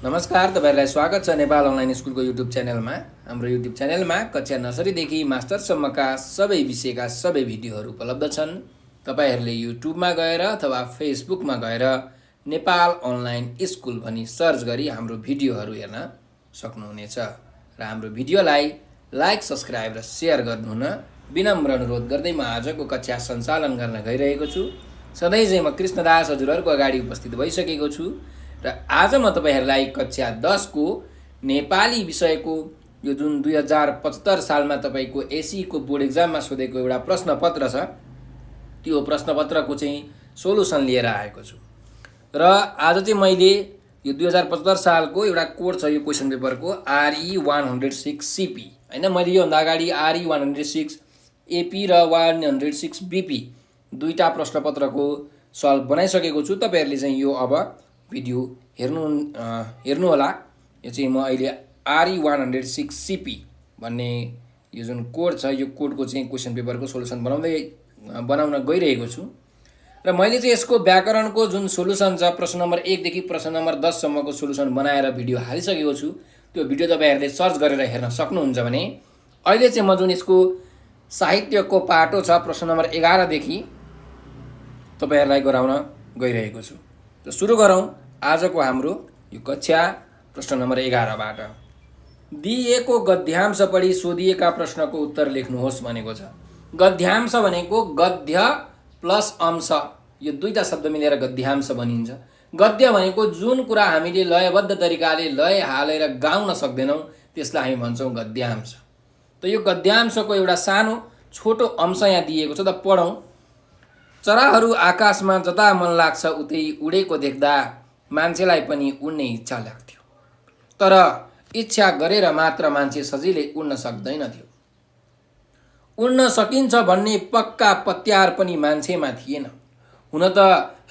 नमस्कार, तपाईहरुलाई स्वागत छ नेपाल अनलाइन स्कुलको युट्युब च्यानलमा। हाम्रो युट्युब च्यानलमा कक्षा नर्सरीदेखि मास्टरसम्मका सबै विषयका सबै भिडियोहरू उपलब्ध छन्। तपाईहरुले युट्युबमा गएर अथवा फेसबुकमा गएर नेपाल अनलाइन स्कुल भनी सर्च गरी हाम्रो भिडियोहरू हेर्न सक्नुहुनेछ र हाम्रो भिडियोलाई लाइक, सब्स्क्राइब र शेयर गर्नुहुन विनम्र अनुरोध गर्दै म आजको कक्षा सञ्चालन गर्न गइरहेको छु। सधैँ चाहिँ म कृष्णदास हजुरहरूको अगाडि उपस्थित भइसकेको छु र आज म तपाईहरुलाई कक्षा 10 को नेपाली विषयको यो जुन 2075 सालमा तपाईको एसई को बोर्ड एक्जाममा सोधेको एउटा प्रश्नपत्र छ, त्यो प्रश्नपत्रको चाहिँ सोलुसन लिएर आएको छु। र आज चाहिँ मैले यो 2075 सालको एउटा कोड छ यो क्वेशन पेपरको RE106 CP हैन। मैले यो भन्दा अगाडि RE106 AP र 106 BP दुईटा प्रश्नपत्रको सल्भ बनाइसकेको छु। तपाईहरुले चाहिँ यो अब भिडियो हेर्नु होला। यो चाहिँ म अहिले RE106 CP भन्ने यो जुन कोड छ यो कोडको चाहिँ क्वेशन पेपरको सोलुसन बनाउन गइरहेको छु र मैले चाहिँ यसको व्याकरणको जुन सोलुसन छ प्रश्न नम्बर 1 देखि प्रश्न नम्बर 10 सम्मको सोलुसन बनाएर भिडियो हालिसकेको छु। त्यो भिडियो तपाईहरुले सर्च गरेर हेर्न सक्नुहुन्छ भने अहिले चाहिँ म जुन यसको साहित्यको पाटो छ प्रश्न नम्बर 11 देखि तपाईहरुलाई गराउन गइरहेको छु। त सुरु गरौँ आजको हाम्रो यो कक्षा प्रश्न नम्बर 11 बाट। दिएको गद्यांश पढी सोधिएका प्रश्नको उत्तर लेख्नुहोस् भनेको छ। गद्यांश भनेको गद्य प्लस अंश, यो दुईटा शब्द मिलेर गद्यांश बनिन्छ। गद्य भनेको जुन कुरा हामीले लयबद्ध तरिकाले लय हालेर गाउन सक्दैनौं त्यसलाई हामी भन्छौं गद्यांश। त यो गद्यांशको एउटा सानो छोटो अंश यहाँ दिएको छ, त पढौं। चराहरू आकाशमा जता मन लाग्छ उतै उडेको देख्दा मान्छेलाई पनि उड्ने इच्छा लाग्थ्यो, तर इच्छा गरेर मात्र मान्छे सजिलै उड्न सक्दैन थियो। उड्न सकिन्छ भन्ने पक्का पत्यार पनि मान्छेमा थिएन। हुन त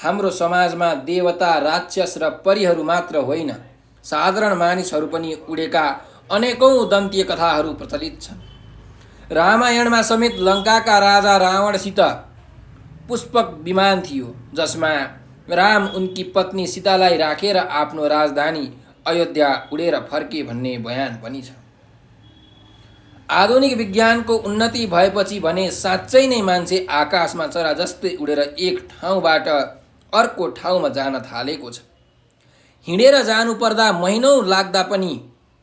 हाम्रो समाजमा देवता, राक्षस र परीहरू मात्र होइन, साधारण मानिसहरू पनि उडेका अनेकौं दन्तीय कथाहरू प्रचलित छन्। रामायणमा समेत लङ्काका राजा रावणसित पुष्पक विमान थियो, जसमा राम उनकी पत्नी सीतालाई राखेर आफ्नो राजधानी अयोध्या उडेर फर्के भन्ने बयान पनि छ। आधुनिक विज्ञानको उन्नति भएपछि भने साँच्चै नै मान्छे आकाशमा चरा जस्तै उडेर एक ठाउँबाट अर्को ठाउँमा जान थालेको छ। हिँडेर जानु पर्दा महिनौं लाग्दा पनि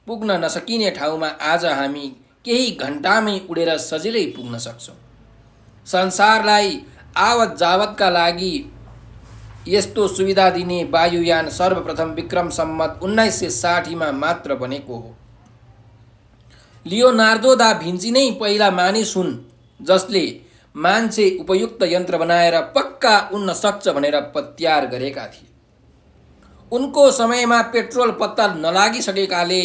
पुग्न नसकिने ठाउँमा आज हामी केही घण्टामै उडेर सजिलै पुग्न सक्छौं। संसारलाई आवत जावतका लागि यस्तो सुविधा दिने वायुयान सर्वप्रथम विक्रम सम्मत 1960 मा मात्र बनेको हो। लियोनार्दो दा भिन्ची नै पहिला मानिस हुन् जसले मान्छे उपयुक्त यन्त्र बनाएर पक्का उड्न सक्छ भनेर पत्यार गरेका थिए। उनको समयमा पेट्रोल पत्ता नलागिसकेकाले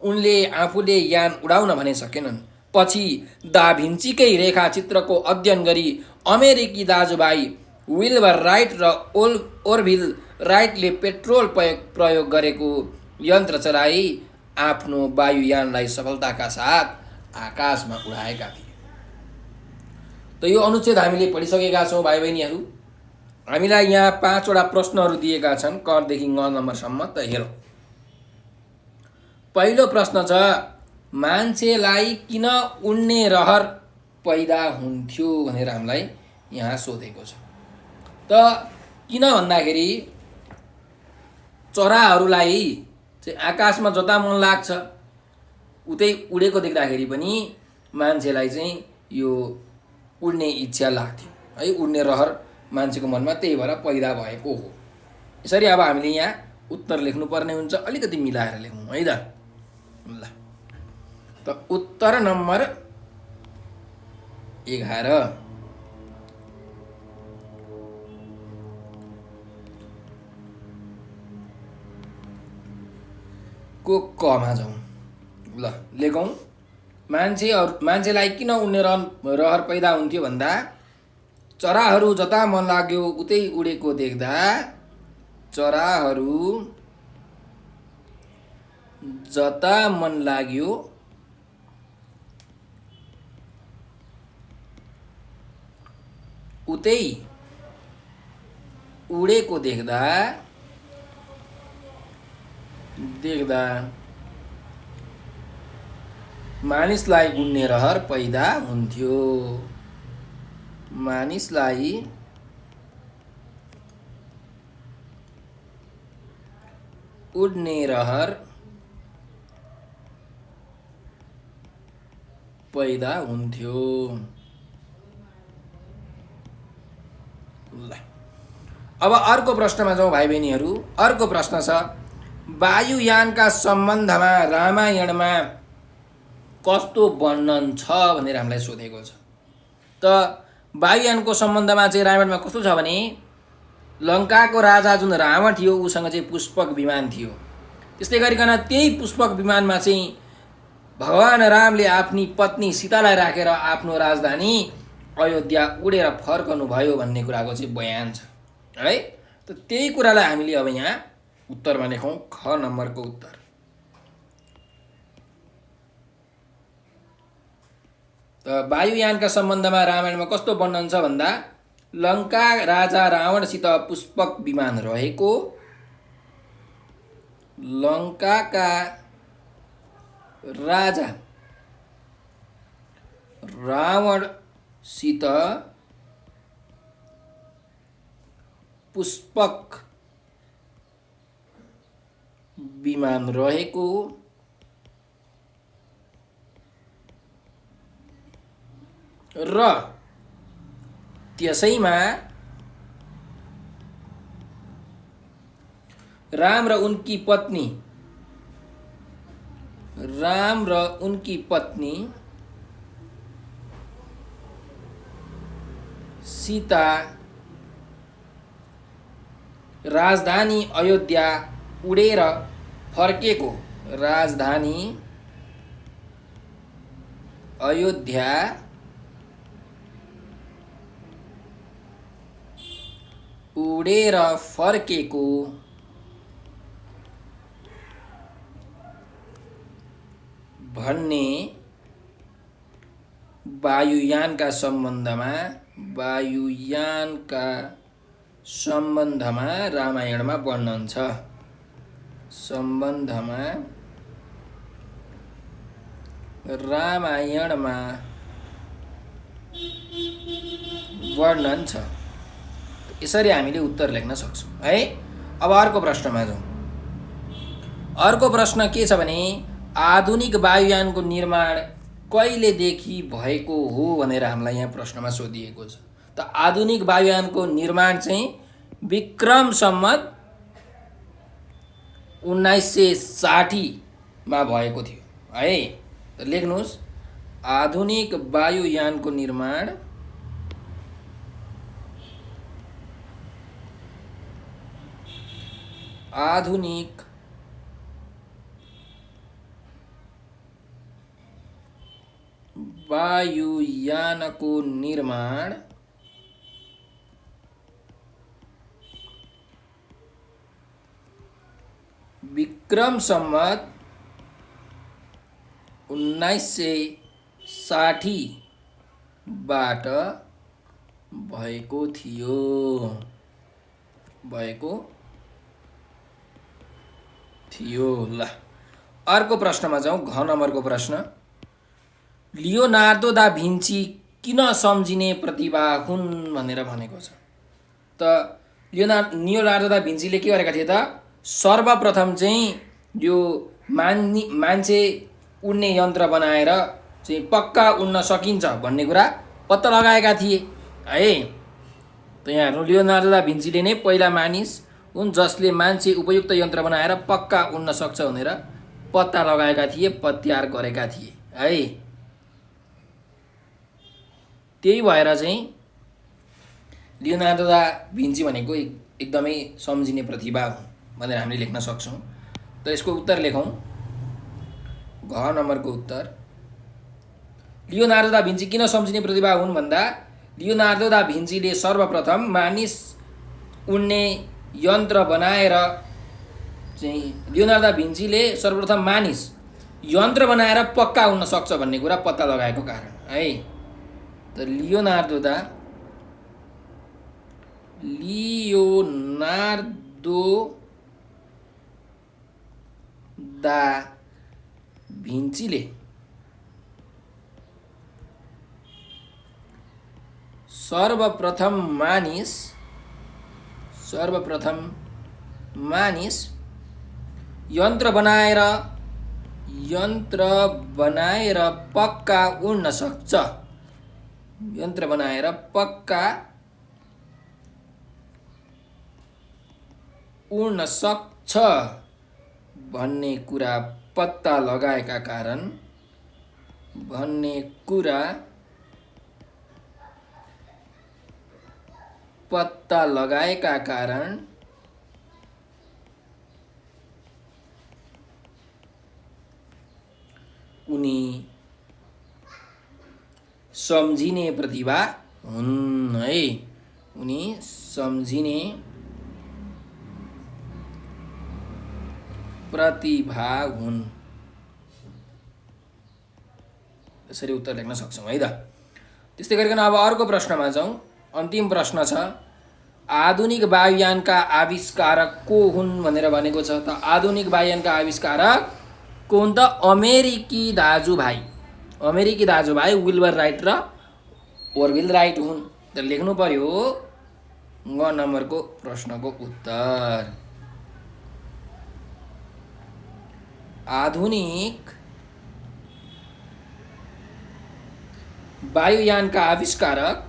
उनले आफूले यान उडाउन भने सकेनन्। पछि दा भिन्चीकै रेखाचित्रको अध्ययन गरी अमेरिकी दाजुभाइ विल्बर राइट र ओरभिल राइटले पेट्रोल प्रयोग गरेको यन्त्र चलाई आफ्नो वायुयानलाई सफलताका साथ आकाशमा उडाएका थिए। त यो अनुच्छेद हामीले पढिसकेका छौं भाइ बहिनीहरू। हामीलाई यहाँ 5 वटा प्रश्नहरू दिएका छन् क देखि ङ नम्बरसम्म। त हेरौँ। पहिलो प्रश्न छ, मान्छेलाई किन उड्ने रहर पैदा हुन्थ्यो भनेर हामीलाई यहाँ सोधेको छ। त किन भन्दाखेरि चराहरूलाई चाहिँ आकाशमा जता मन लाग्छ उतै उडेको देख्दाखेरि पनि मान्छेलाई चाहिँ यो उड्ने इच्छा लाग्थ्यो है, उड्ने रहर मान्छेको मनमा त्यही भएर पैदा भएको हो। यसरी अब हामीले यहाँ उत्तर लेख्नुपर्ने हुन्छ, अलिकति मिलाएर लेखौँ है त। ल त उत्तर नम्बर 11 को कमा जाउँ। ल लेखौँ। मान्छेलाई किन उड्ने रहर पैदा हुन्थ्यो भन्दा चराहरू जता मन लाग्यो उतै उडेको देख्दा चराहरू जता मन लाग्यो उतै उडेको देख्दा देख्दा मानिसलाई उड्ने रहर पैदा हुन्थ्यो। मानिसलाई उड्ने रहर पैदा हुन्थ्यो। ल अब अर्को प्रश्नमा जाउँ भाइ बहिनीहरू। अर्को प्रश्न छ, वायुयानका सम्बन्धमा रामायणमा कस्तो वर्णन छ भनेर हामीलाई सोधेको छ। त वायुयानको सम्बन्धमा चाहिँ रामायणमा कस्तो छ भने, लङ्काको राजा जुन रावण थियो उसँग चाहिँ पुष्पक विमान थियो। त्यस्तै गरिकन त्यही पुष्पक विमानमा चाहिँ भगवान रामले आफ्नी पत्नी सीतालाई राखेर आफ्नो राजधानी अयोध्या उडेर फर्कनु भयो भन्ने कुराको चाहिँ बयान छ है। त त्यही कुरालाई हामीले अब यहाँ उत्तरमा लेखौँ, ख नम्बरको उत्तर। त वायुयानका सम्बन्धमा रामायणमा कस्तो वर्णन छ भन्दा, लङ्का राजा रावणसित पुष्पक विमान रहेको, लङ्काका राजा रावणसित पुष्पक विमान रहेको र त्यसैमा राम र उनकी पत्नी सीता राजधानी अयोध्या उडेर फर्केको, राजधानी अयोध्या उडेर फर्केको भन्ने वायुयानका सम्बन्धमा रामायणमा वर्णन छ। रामायणमा वर्णन छ। यसरी हामीले उत्तर लेख्न सक्छौँ है। अब अर्को प्रश्नमा जाउँ। अर्को प्रश्न के छ भने, आधुनिक वायुयानको निर्माण कहिलेदेखि भएको हो भनेर हामीलाई यहाँ प्रश्नमा सोधिएको छ। त आधुनिक वायुयानको निर्माण चाहिँ विक्रम सम्वत 1960 मा भएको थियो है। त लेख्नुहोस्, आधुनिक वायुयानको निर्माण विक्रम सम्वत 1960 बाट भएको थियो। ल अर्को प्रश्नमा जाउँ, घ नम्बरको प्रश्न। लियोनार्दो दा भिन्ची किन सम्झिने प्रतिभा हुन् भनेर भनेको छ। त लियोनार्दो दा भिन्चीले के गरेका थिए त, सर्वप्रथम चाहिँ यो मान्छे उड्ने यन्त्र बनाएर चाहिँ पक्का उड्न सकिन्छ भन्ने कुरा पत्ता लगाएका थिए है। त यहाँ लियोनार्दो दा भिन्चीले नै पहिला मानिस हुन् जसले मान्छे उपयुक्त यन्त्र बनाएर पक्का उड्न सक्छ भनेर पत्ता लगाएका थिए, पत्यार गरेका थिए है। त्यही भएर चाहिँ लियोनार्दो दा भिन्ची भनेको एकदमै सम्झिने प्रतिभा हुन् भनेर हामीले लेख्न सक्छौँ। त यसको उत्तर लेखौँ, घ नम्बरको उत्तर। लियोनार्दो दा भिन्ची किन सम्झिने प्रतिभा हुन् भन्दा, लियोनार्दो दा भिन्चीले सर्वप्रथम मानिस उड्ने यन्त्र बनाएर चाहिँ लियोनार्दो दा भिन्चीले सर्वप्रथम मानिस यन्त्र बनाएर पक्का उड्न सक्छ भन्ने कुरा पत्ता लगाएको कारण है। त लियोनार्दो दा भिन्चीले सर्वप्रथम मानिस यन्त्र बनाएर पक्का उड्न सक्छ। यन्त्र बनाएर पक्का उड्न सक्छ भन्ने कुरा पत्ता लगाएका कारण उनी सम्झिने प्रतिभा हुन् है। उनी सम्झिने प्रतिभा हुन्। यसरी उत्तर लेख्न सक्छौँ है त। त्यस्तै गरिकन अब अर्को प्रश्नमा जाउँ। अन्तिम प्रश्न छ, आधुनिक वायुयानका आविष्कारक को हुन् भनेर भनेको छ। त आधुनिक वायुयानका आविष्कारक को हुन् त? अमेरिकी दाजुभाइ विल्बर राइट र ओर्भिल राइट हुन्। त लेख्नु पर्यो ग नम्बरको प्रश्नको उत्तर। आधुनिक वायुयानका आविष्कारक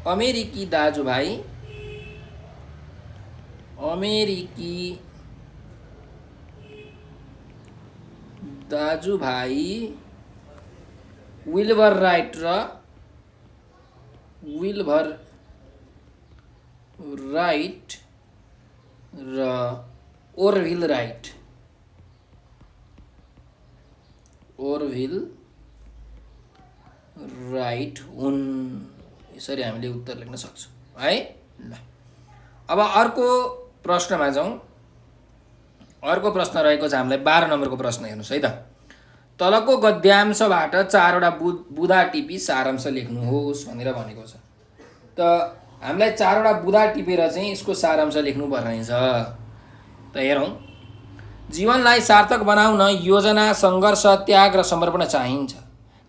अमेरिकी दाजुभाइ विल्बर राइट र ओर्भिल राइट हुन्। यसरी हामीले उत्तर लेख्न सक्छौँ है। ल अब अर्को प्रश्नमा जाउँ। अर्को प्रश्न रहेको छ हामीलाई 12 नम्बरको प्रश्न हेर्नुहोस् है त। तलको गद्यांशबाट 4वटा बुँदा टिपी सारांश लेख्नुहोस् भनेर भनेको छ। त हामीलाई 4वटा बुँदा टिपेर चाहिँ यसको सारांश लेख्नुपर्ने छ। त हेरौँ, जीवनलाई सार्थक बनाउन योजना, सङ्घर्ष, त्याग र समर्पण चाहिन्छ।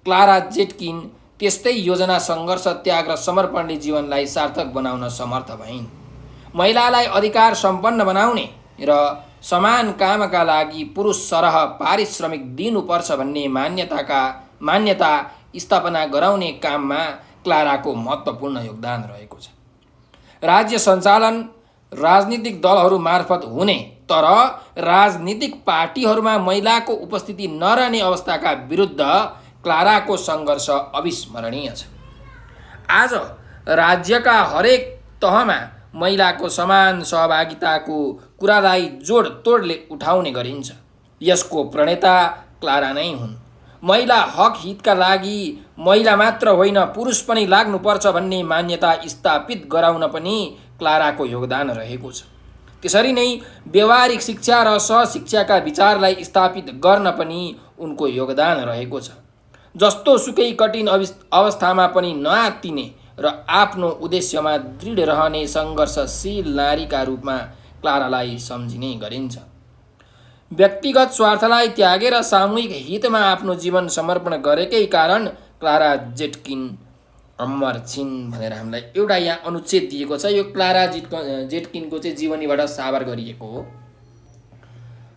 क्लारा जेटकिन त्यस्तै योजना, सङ्घर्ष, त्याग र समर्पणले जीवनलाई सार्थक बनाउन समर्थ भइन्। महिलालाई अधिकार सम्पन्न बनाउने र समान कामका लागि पुरुष सरह पारिश्रमिक दिनुपर्छ भन्ने मान्यता स्थापना गराउने काममा क्लाराको महत्त्वपूर्ण योगदान रहेको छ। राज्य सञ्चालन राजनीतिक दलहरू मार्फत हुने तर राजनीतिक पार्टीहरूमा महिलाको उपस्थिति नरहने अवस्थाका विरुद्ध क्लाराको सङ्घर्ष अविस्मरणीय छ। आज राज्यका हरेक तहमा महिलाको समान सहभागिताको कुरालाई जोडतोडले उठाउने गरिन्छ। यसको प्रणेता क्लारा नै हुन्। महिला हक हितका लागि महिला मात्र होइन पुरुष पनि लाग्नुपर्छ भन्ने मान्यता स्थापित गराउन पनि क्लाराको योगदान रहेको छ। त्यसरी नै व्यवहारिक शिक्षा र सहशिक्षाका विचारलाई स्थापित गर्न पनि उनको योगदान रहेको छ। जस्तो सुकै कठिन अवस्थामा पनि नआत्तिने र आफ्नो उद्देश्यमा दृढ रहने सङ्घर्षशील नारीका रूपमा क्लारालाई सम्झिने गरिन्छ। व्यक्तिगत स्वार्थलाई त्यागेर सामूहिक हितमा आफ्नो जीवन समर्पण गरेकै कारण क्लारा जेटकिन अमर छिन् भनेर हामीलाई एउटा यहाँ अनुच्छेद दिएको छ। यो क्लारा जेटकिनको चाहिँ जीवनीबाट साबर गरिएको हो।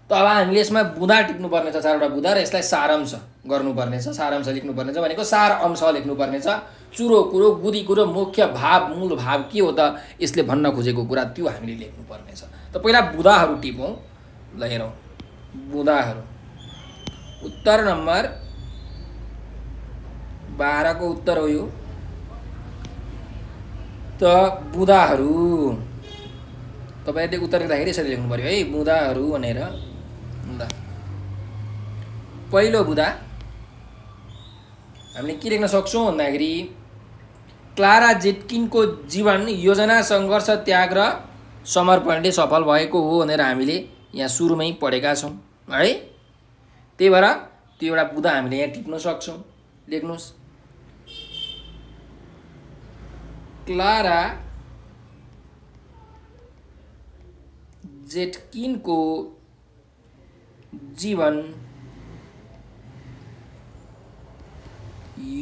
त अब हामीले यसमा बुँदा टिप्नुपर्ने छ, 4वटा बुँदा, र यसलाई सारांश गर्नुपर्ने छ। सारांश लेख्नुपर्ने छ भनेको सार अंश लेख्नुपर्ने छ। चुरो कुरो, गुदी कुरो, मुख्य भाव, मूल भाव के हो त यसले भन्न खोजेको कुरा त्यो हामीले लेख्नुपर्ने छ। त पहिला बुँदाहरू टिपौँ। ल हेरौँ बुँदाहरू। उत्तर नम्बर 12 को उत्तर हो यो। त बुँदाहरू तपाईहरुले उत्तर लेख्दाखेरि यसरी लेख्नु पर्यो है, बुँदाहरू भनेर। ल पहिलो बुँदा हामीले के लेख्न सक्छौँ भन्दाखेरि क्लारा जेटकिनको जीवन योजना, सङ्घर्ष, त्याग र समर्पणले सफल भएको हो भनेर हामीले यहाँ सुरुमै पढेका छौँ है। त्यही भएर त्यो एउटा बुँदा हामीले यहाँ टिप्न सक्छौँ। लेख्नुहोस् क्लारा जेटकिनको जीवन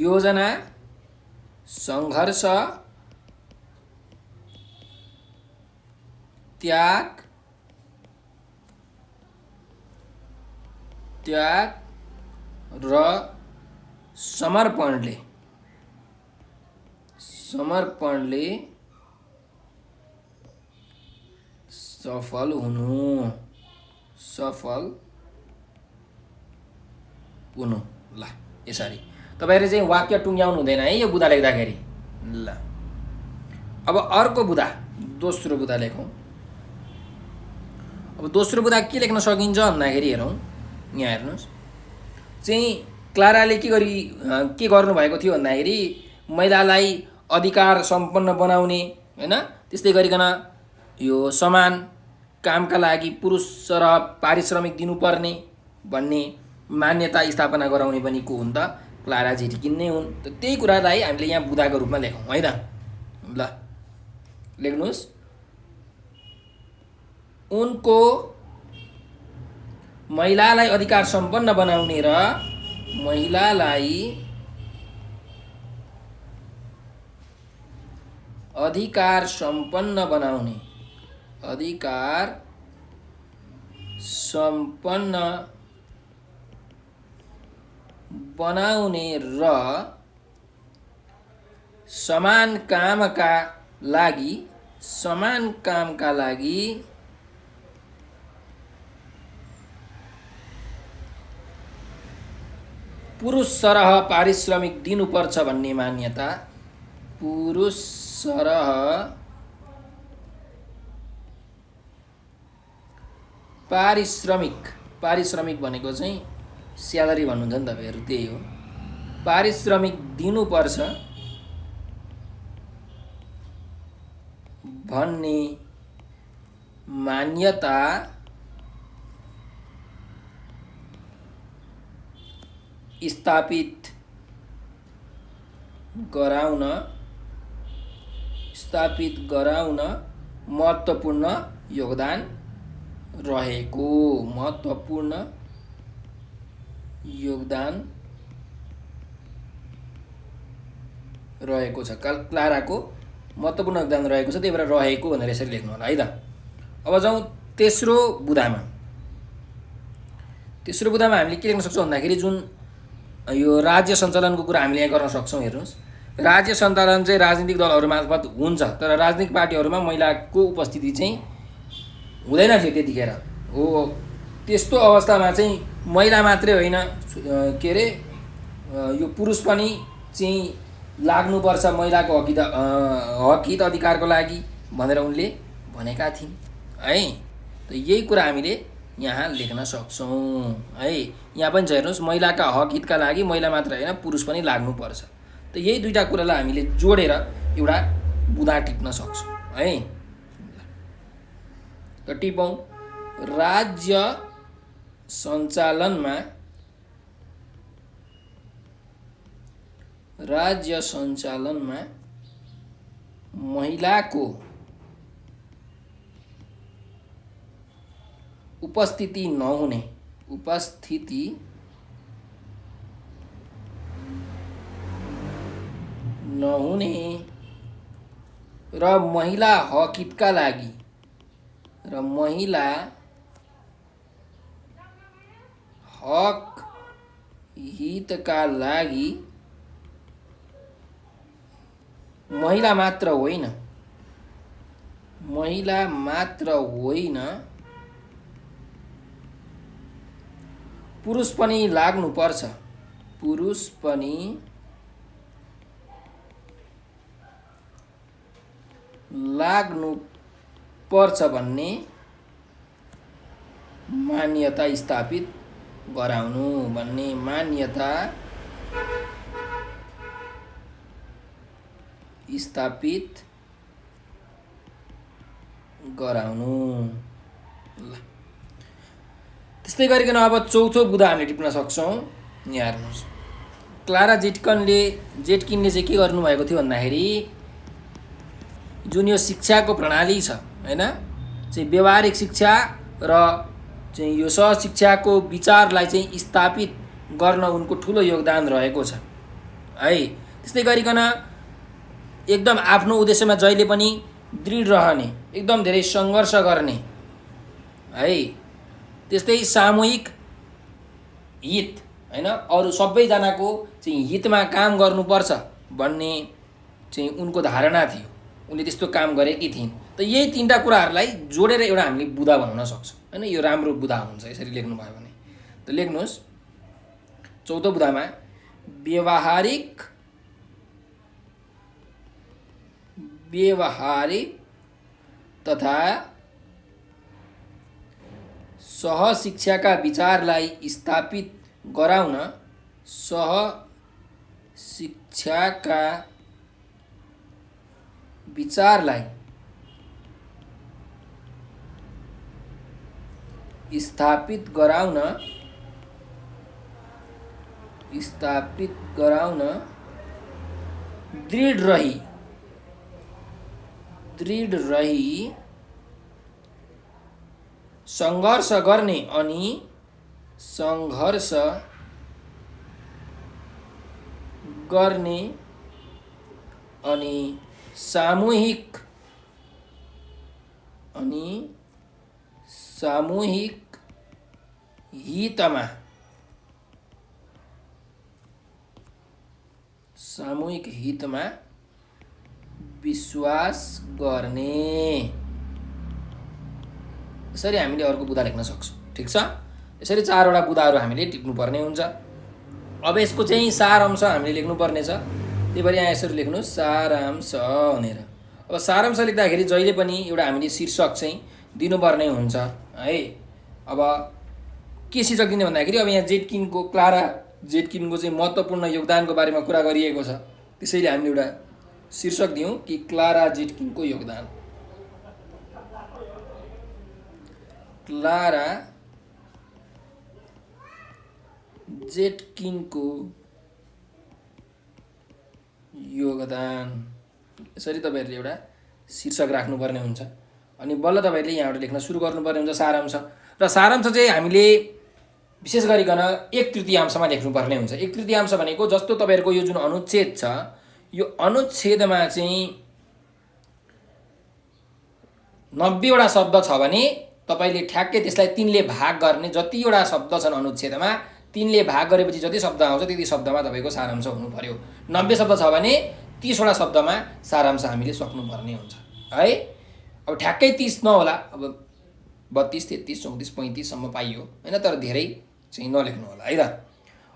योजना सङ्घर्ष त्याग र समर्पणले सफल हुनु ल यसरी तपाईहरुले चाहिँ वाक्य टुङ्ग्याउनु हुँदैन है यो बुदा लेख्दाखेरि। ल अब अर्को बुदा दोस्रो बुदा लेखौँ। अब दोस्रो बुदा के लेख्न सकिन्छ भन्दाखेरि हेरौँ, यहाँ हेर्नुहोस् चाहिँ क्लाराले के गर्नुभएको थियो भन्दाखेरि महिलालाई अधिकार सम्पन्न बनाउने हैन, त्यस्तै गरिकन यो समान कामका लागि पुरुष र पारिश्रमिक दिनुपर्ने भन्ने मान्यता स्थापना गराउने पनि को हुन् त? क्लारा जेटकिन नै हुन्। त त्यही कुरालाई हामीले यहाँ बुदाको रूपमा लेखौँ हैन। ल लेख्नुहोस्, उनको महिलालाई अधिकार सम्पन्न बनाउने र महिलालाई अधिकार सम्पन्न बनाउने र समान कामका लागि पुरुष सरह पारिश्रमिक दिनुपर्छ भन्ने मान्यता, पुरुष सरह पारिश्रमिक भनेको चाहिँ स्यालेरी भन्नुहुन्छ नि तपाईहरु, त्यही हो। पारिश्रमिक दिनुपर्छ भन्ने मान्यता स्थापित गराउन महत्त्वपूर्ण योगदान रहेको छ। क्लाराको महत्त्वपूर्ण योगदान रहेको छ, त्यही भएर रहेको भनेर यसरी लेख्नु होला है त। अब जाउँ तेस्रो बुदामा। तेस्रो बुदामा हामीले के लेख्न सक्छौँ भन्दाखेरि जुन यो राज्य सञ्चालनको कुरा हामीले यहाँ गर्न सक्छौँ। हेर्नुहोस्, राज्य सञ्चालन चाहिँ राजनीतिक दलहरू मार्फत हुन्छ, तर राजनीतिक पार्टीहरूमा महिलाको उपस्थिति चाहिँ हुँदैन थियो त्यतिखेर। हो त्यस्तो अवस्थामा चाहिँ महिला मात्रै होइन, के अरे यो पुरुष पनि चाहिँ लाग्नुपर्छ महिलाको हक हित अधिकारको लागि भनेर उनले भनेका थिइन् है। त यही कुरा हामीले यहाँ लेख्न सक्छौँ है। यहाँ पनि छ हेर्नुहोस्, महिलाका हक हितका लागि महिला मात्र होइन पुरुष पनि लाग्नुपर्छ। त यही दुईटा कुरालाई हामीले जोडेर एउटा बुदा टिप्न सक्छौँ है। त टिपौँ, राज्य सञ्चालनमा महिलाको उपस्थिति नहुने र महिला हक हितका लागि महिला मात्र होइन पुरुष पनि लाग्नुपर्छ भन्ने मान्यता स्थापित गराउनु ल। त्यस्तै गरिकन अब चौथो बुदा हामीले टिप्न सक्छौँ। यहाँ हेर्नुहोस्, क्लारा जेटकिनले चाहिँ के गर्नुभएको थियो भन्दाखेरि जुन यो शिक्षाको प्रणाली छ हैन, चाहिँ व्यवहारिक शिक्षा र चाहिँ यो सहशिक्षाको विचारलाई चाहिँ स्थापित गर्न उनको ठुलो योगदान रहेको छ है। त्यस्तै गरिकन एकदम आफ्नो उद्देश्यमा जहिले पनि दृढ रहने, एकदम धेरै सङ्घर्ष गर्ने है। त्यस्तै सामूहिक हित हैन, अरू सबैजनाको चाहिँ हितमा काम गर्नुपर्छ भन्ने चाहिँ उनको धारणा थियो। उनले त्यस्तो काम गरेकी थिइन्। त यही तीनटा कुराहरूलाई जोडेर एउटा हामीले बुधा बनाउन सक्छौँ हैन। यो राम्रो बुधा हुन्छ यसरी लेख्नुभयो भने। त लेख्नुहोस् चौथो बुधामा व्यवहारिक तथा सहशिक्षाका विचारलाई स्थापित गराउन सहशिक्षाका विचारलाई स्थापित गराउन दृढ रही सङ्घर्ष गर्ने अनि सामूहिक हितमा विश्वास गर्ने। यसरी हामीले अर्को बुधा लेख्न सक्छौँ। ठिक छ। यसरी चारवटा बुधाहरू हामीले टिप्नुपर्ने हुन्छ। अब यसको चाहिँ सारांश हामीले लेख्नुपर्ने छ। त्यही भएर यहाँ यसरी लेख्नुहोस् सारांश भनेर। अब सारांश लेख्दाखेरि जहिले पनि एउटा हामीले शीर्षक चाहिँ दिनुपर्ने हुन्छ है। अब के शीर्षक दिने भन्दाखेरि अब यहाँ क्लारा जेटकिनको चाहिँ महत्त्वपूर्ण योगदानको बारेमा कुरा गरिएको छ। त्यसैले हामीले एउटा शीर्षक दियौँ कि क्लारा जेटकिनको योगदान। क्लारा जेटकिनको योगदान। यसरी तपाईँहरूले एउटा शीर्षक राख्नुपर्ने हुन्छ। अनि बल्ल तपाईँहरूले यहाँबाट लेख्न सुरु गर्नुपर्ने हुन्छ सारांश। र सारांश चाहिँ हामीले विशेष गरिकन 1/3 लेख्नुपर्ने हुन्छ। 1/3 भनेको जस्तो तपाईँहरूको यो जुन अनुच्छेद छ, यो अनुच्छेदमा चाहिँ 90वटा शब्द छ भने तपाईँले ठ्याक्कै त्यसलाई 3ले भाग गर्ने। जतिवटा शब्द छन् अनुच्छेदमा 3ले भाग गरेपछि जति शब्द आउँछ त्यति शब्दमा तपाईँको सारांश हुनु पर्यो। 90 शब्द छ भने 30वटा शब्दमा सारांश हामीले सक्नुपर्ने हुन्छ है। अब ठ्याक्कै 30 नहोला, अब 32, 33, 34, 35सम्म पाइयो हैन, तर धेरै चाहिँ नलेख्नु होला है त।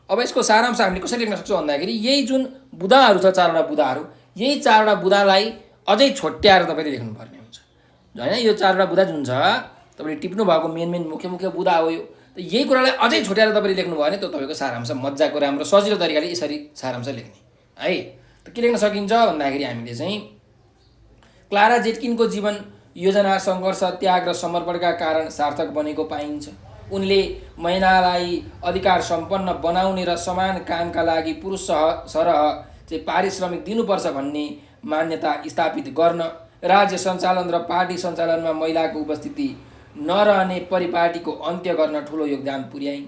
अब यसको सारांश हामीले कसरी लेख्न सक्छौँ भन्दाखेरि यही जुन बुधाहरू छ, चारवटा बुधाहरू, यही चारवटा बुधालाई अझै छोट्याएर तपाईँले लेख्नुपर्ने हुन्छ हैन। यो चारवटा बुधा जुन छ तपाईँले टिप्नु भएको मेन मुख्य बुधा हो यो। त यही कुरालाई अझै छोट्याएर तपाईँले लेख्नुभयो भने त्यो तपाईँको सारांश मजाको राम्रो सजिलो तरिकाले यसरी सारांश लेख्ने है। त के लेख्न सकिन्छ भन्दाखेरि हामीले चाहिँ क्लारा जेटकिनको जीवन योजना, सङ्घर्ष, त्याग र समर्पणका कारण सार्थक बनेको पाइन्छ। उनले महिलालाई अधिकार सम्पन्न बनाउने र समान कामका लागि पुरुष सरह चाहिँ पारिश्रमिक दिनुपर्छ भन्ने मान्यता स्थापित गर्न, राज्य सञ्चालन र पार्टी सञ्चालनमा महिलाको उपस्थिति नरहने परिपाटीको अन्त्य गर्न ठुलो योगदान पुर्याइन्।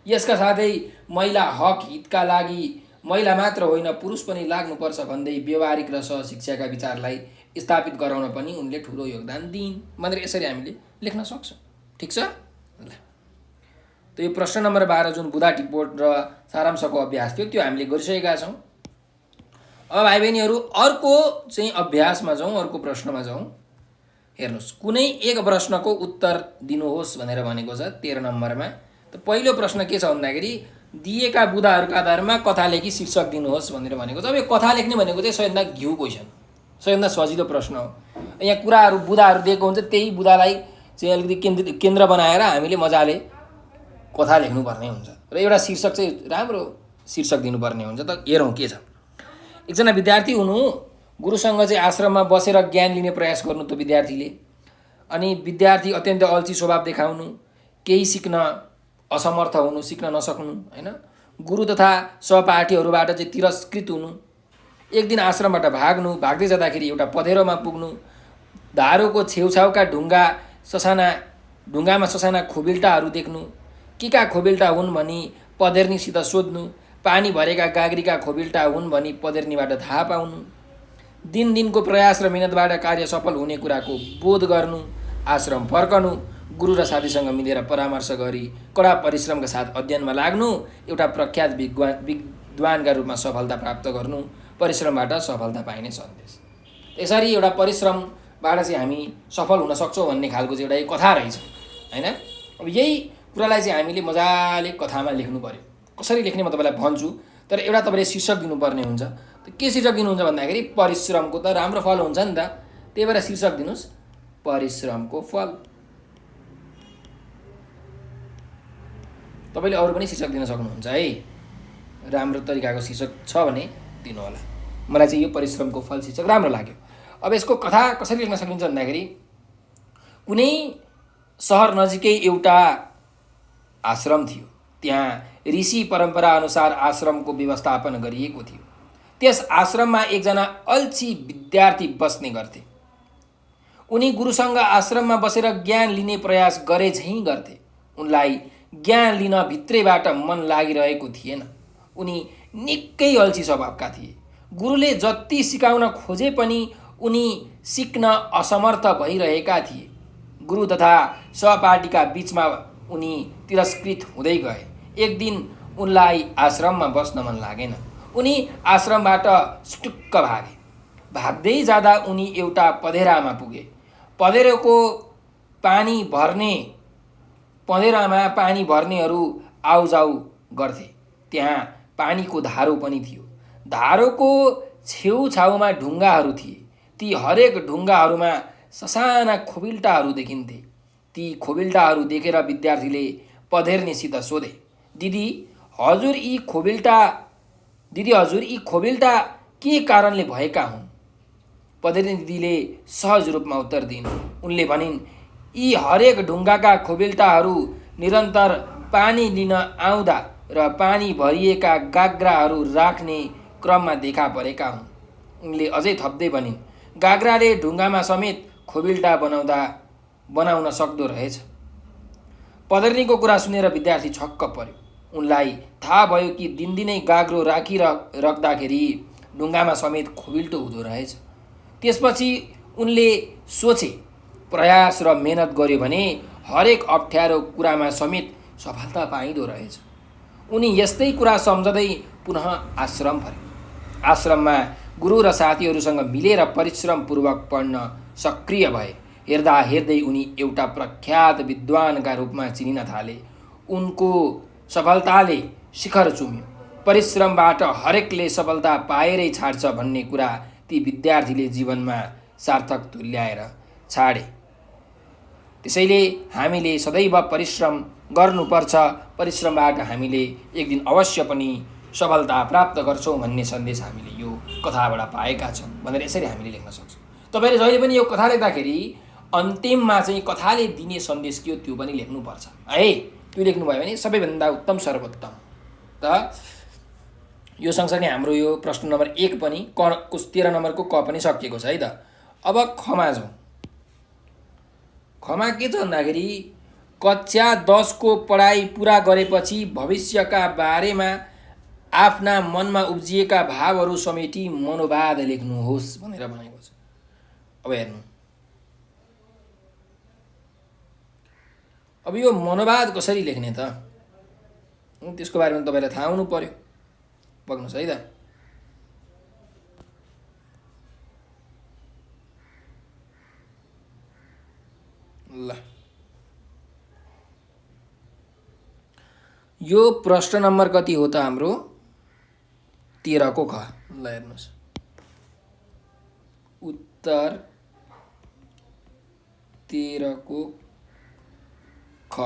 यसका साथै महिला हक हितका लागि महिला मात्र होइन पुरुष पनि लाग्नुपर्छ भन्दै व्यवहारिक र सहशिक्षाका विचारलाई स्थापित गराउन पनि उनले ठुलो योगदान दिइन् भनेर यसरी हामीले लेख्न सक्छौँ। ठिक छ। ल त यो प्रश्न नम्बर 12 जुन बुधा टिप्पोट र सारांशको अभ्यास थियो त्यो हामीले गरिसकेका छौँ। अब भाइ बहिनीहरू अर्को चाहिँ अभ्यासमा जाउँ, अर्को प्रश्नमा जाउँ। हेर्नुहोस्, कुनै एक प्रश्नको उत्तर दिनुहोस् भनेर भनेको छ 13 नम्बरमा। त पहिलो प्रश्न के छ भन्दाखेरि दिएका बुधाहरूका आधारमा कथा लेखी शीर्षक दिनुहोस् भनेर भनेको छ। अब यो कथा लेख्ने भनेको चाहिँ सबैभन्दा घिउ क्वेसन, सबैभन्दा सजिलो प्रश्न हो। यहाँ कुराहरू बुधाहरू दिएको हुन्छ, त्यही बुधालाई चाहिँ अलिकति केन्द्र बनाएर हामीले मजाले कथा लेख्नुपर्ने हुन्छ र एउटा शीर्षक चाहिँ राम्रो शीर्षक दिनुपर्ने हुन्छ। त हेरौँ के छ। एकजना विद्यार्थी हुनु, गुरुसँग चाहिँ आश्रममा बसेर ज्ञान लिने प्रयास गर्नु त विद्यार्थीले। अनि विद्यार्थी अत्यन्त अल्छी स्वभाव देखाउनु, केही सिक्न असमर्थ हुनु, सिक्न नसक्नु हैन, गुरु तथा सहपाठीहरूबाट चाहिँ तिरस्कृत हुनु, एक दिन आश्रमबाट भाग्नु, भाग्दै जाँदाखेरि एउटा पँधेरोमा पुग्नु, धारोको छेउछाउका ढुङ्गामा ससाना खोबिल्टाहरू देख्नु, केका खोबिल्टा हुन् भनी पँधेर्नीसित सोध्नु, पानी भरेका गाग्रीका खोबिल्टा हुन् भनी पँधेर्नीबाट थाहा पाउनु, दिनको प्रयास र मिहिनेतबाट कार्य सफल हुने कुराको बोध गर्नु, आश्रम फर्कनु, गुरु र साथीसँग मिलेर परामर्श गरी कडा परिश्रमका साथ अध्ययनमा लाग्नु, एउटा प्रख्यात विद्वानका रूपमा सफलता प्राप्त गर्नु, परिश्रमबाट सफलता पाइने सन्देश। यसरी एउटा परिश्रमबाट चाहिँ हामी सफल हुन सक्छौँ भन्ने खालको चाहिँ एउटा एक कथा रहेछ हैन। अब यही कुरालाई चाहिँ हामीले मजाले कथामा लेख्नु पर्यो। कसरी लेख्ने म तपाईँलाई भन्छु, तर एउटा तपाईँले शीर्षक दिनुपर्ने हुन्छ। के शीर्षक दिनुहुन्छ भन्दाखेरि परिश्रमको त राम्रो फल हुन्छ नि त, त्यही भएर शीर्षक दिनुहोस् परिश्रमको फल। तपाईँले अरू पनि शीर्षक दिन सक्नुहुन्छ है, राम्रो तरिकाको शीर्षक छ भने दिनु होला। मलाई चाहिँ यो परिश्रमको फल शीर्षक राम्रो लाग्यो। अब यसको कथा कसरी लेख्न सकिन्छ भन्दाखेरि कुनै सहर नजिकै एउटा आश्रम थियो। त्यहाँ ऋषि परम्परा अनुसार आश्रमको व्यवस्थापन गरिएको थियो। त्यस आश्रममा एकजना अल्छी विद्यार्थी बस्ने गर्थे। उनी गुरुसँग आश्रममा बसेर ज्ञान लिने प्रयास गरे झैँ गर्थे। उनलाई ज्ञान लिन भित्रैबाट मन लागिरहेको थिएन। उनी निकै अल्छी स्वभावका थिए। गुरुले जति सिकाउन खोजे पनि उनी सिक्न असमर्थ भइरहेका थिए। गुरु तथा सहपाठीका बीचमा उनी तिरस्कृत हुँदै गए। एक दिन उनलाई आश्रममा बस्न मन लागेन। उनी आश्रमबाट सुटुक्क भागे। भाग्दै जाँदा उनी एउटा पँधेरामा पुगे। पँधेरामा पानी भर्नेहरू आउजाउ गर्थे। त्यहाँ पानीको धारो पनि थियो। धारोको छेउछाउमा ढुङ्गाहरू थिए। ती हरेक ढुङ्गाहरूमा ससाना खोबिल्टाहरू देखिन्थे। ती खोबिल्टाहरू देखेर विद्यार्थीले पँधेर्नीसित सोधे, दिदी हजुर यी खोबिल्टा के कारणले भएका हुन्? पँधेर्नी दिदीले सहज रूपमा उत्तर दिइन्। उनले भनिन्, यी हरेक ढुङ्गाका खोबिल्टाहरू निरन्तर पानी लिन आउँदा र पानी भरिएका गाग्राहरू राख्ने क्रममा देखा परेका हुन्। उनले अझै थप्दै भनिन्, गाग्राले ढुङ्गामा समेत खोबिल्टा बनाउन सक्दो रहेछ। पँधेर्नीको कुरा सुनेर विद्यार्थी छक्क पर्यो। उनलाई थाहा भयो कि दिनदिनै गाग्रो राख्दाखेरि ढुङ्गामा समेत खोबिल्टो हुँदो रहेछ। त्यसपछि उनले सोचे, प्रयास र मेहनत गर्यो भने हरेक अप्ठ्यारो कुरामा समेत सफलता पाइँदो रहेछ। उनी यस्तै कुरा सम्झँदै पुनः आश्रम फरे। आश्रममा गुरु र साथीहरूसँग मिलेर परिश्रमपूर्वक पढ्न सक्रिय भए। हेर्दा हेर्दै उनी एउटा प्रख्यात विद्वानका रूपमा चिनिन थाले। उनको सफलताले शिखर चुम्यो। परिश्रमबाट हरेकले सफलता पाएरै छाड्छ भन्ने कुरा ती विद्यार्थीले जीवनमा सार्थक तुल्याएर छाडे। त्यसैले हामीले सदैव परिश्रम गर्नुपर्छ। परिश्रमबाट हामीले एक दिन अवश्य पनि सफलता प्राप्त गर्छौँ भन्ने सन्देश हामीले यो कथाबाट पाएका छौँ भनेर यसरी हामीले लेख्न सक्छौँ। तपाईँले जहिले पनि यो कथा लेख्दाखेरि अन्तिममा चाहिँ कथाले दिने सन्देश के हो त्यो पनि लेख्नुपर्छ है। त्यो लेख्नुभयो भने सबैभन्दा उत्तम सर्वोत्तम। त यो सँगसँगै हाम्रो यो प्रश्न नम्बर 1 पनि 13 नम्बरको क पनि सकिएको छ है त। अब खमा जाउँ। खमा के छ भन्दाखेरि कक्षा 10 को पढाइ पुरा गरेपछि भविष्यका बारेमा आफ्ना मनमा उब्जिएका भावहरू समेटी मनोवाद लेख्नुहोस् भनेर भनेको छ। अब हेर्नु, अब यो मनोवाद कसरी लेख्ने त त्यसको बारेमा तपाईँलाई थाहा हुनु पर्यो। बग्नुहोस् है त। ल यो प्रश्न नम्बर कति हो त हाम्रो 13 को ख। ल हेर्नुहोस्, उत्तर 13 को ख।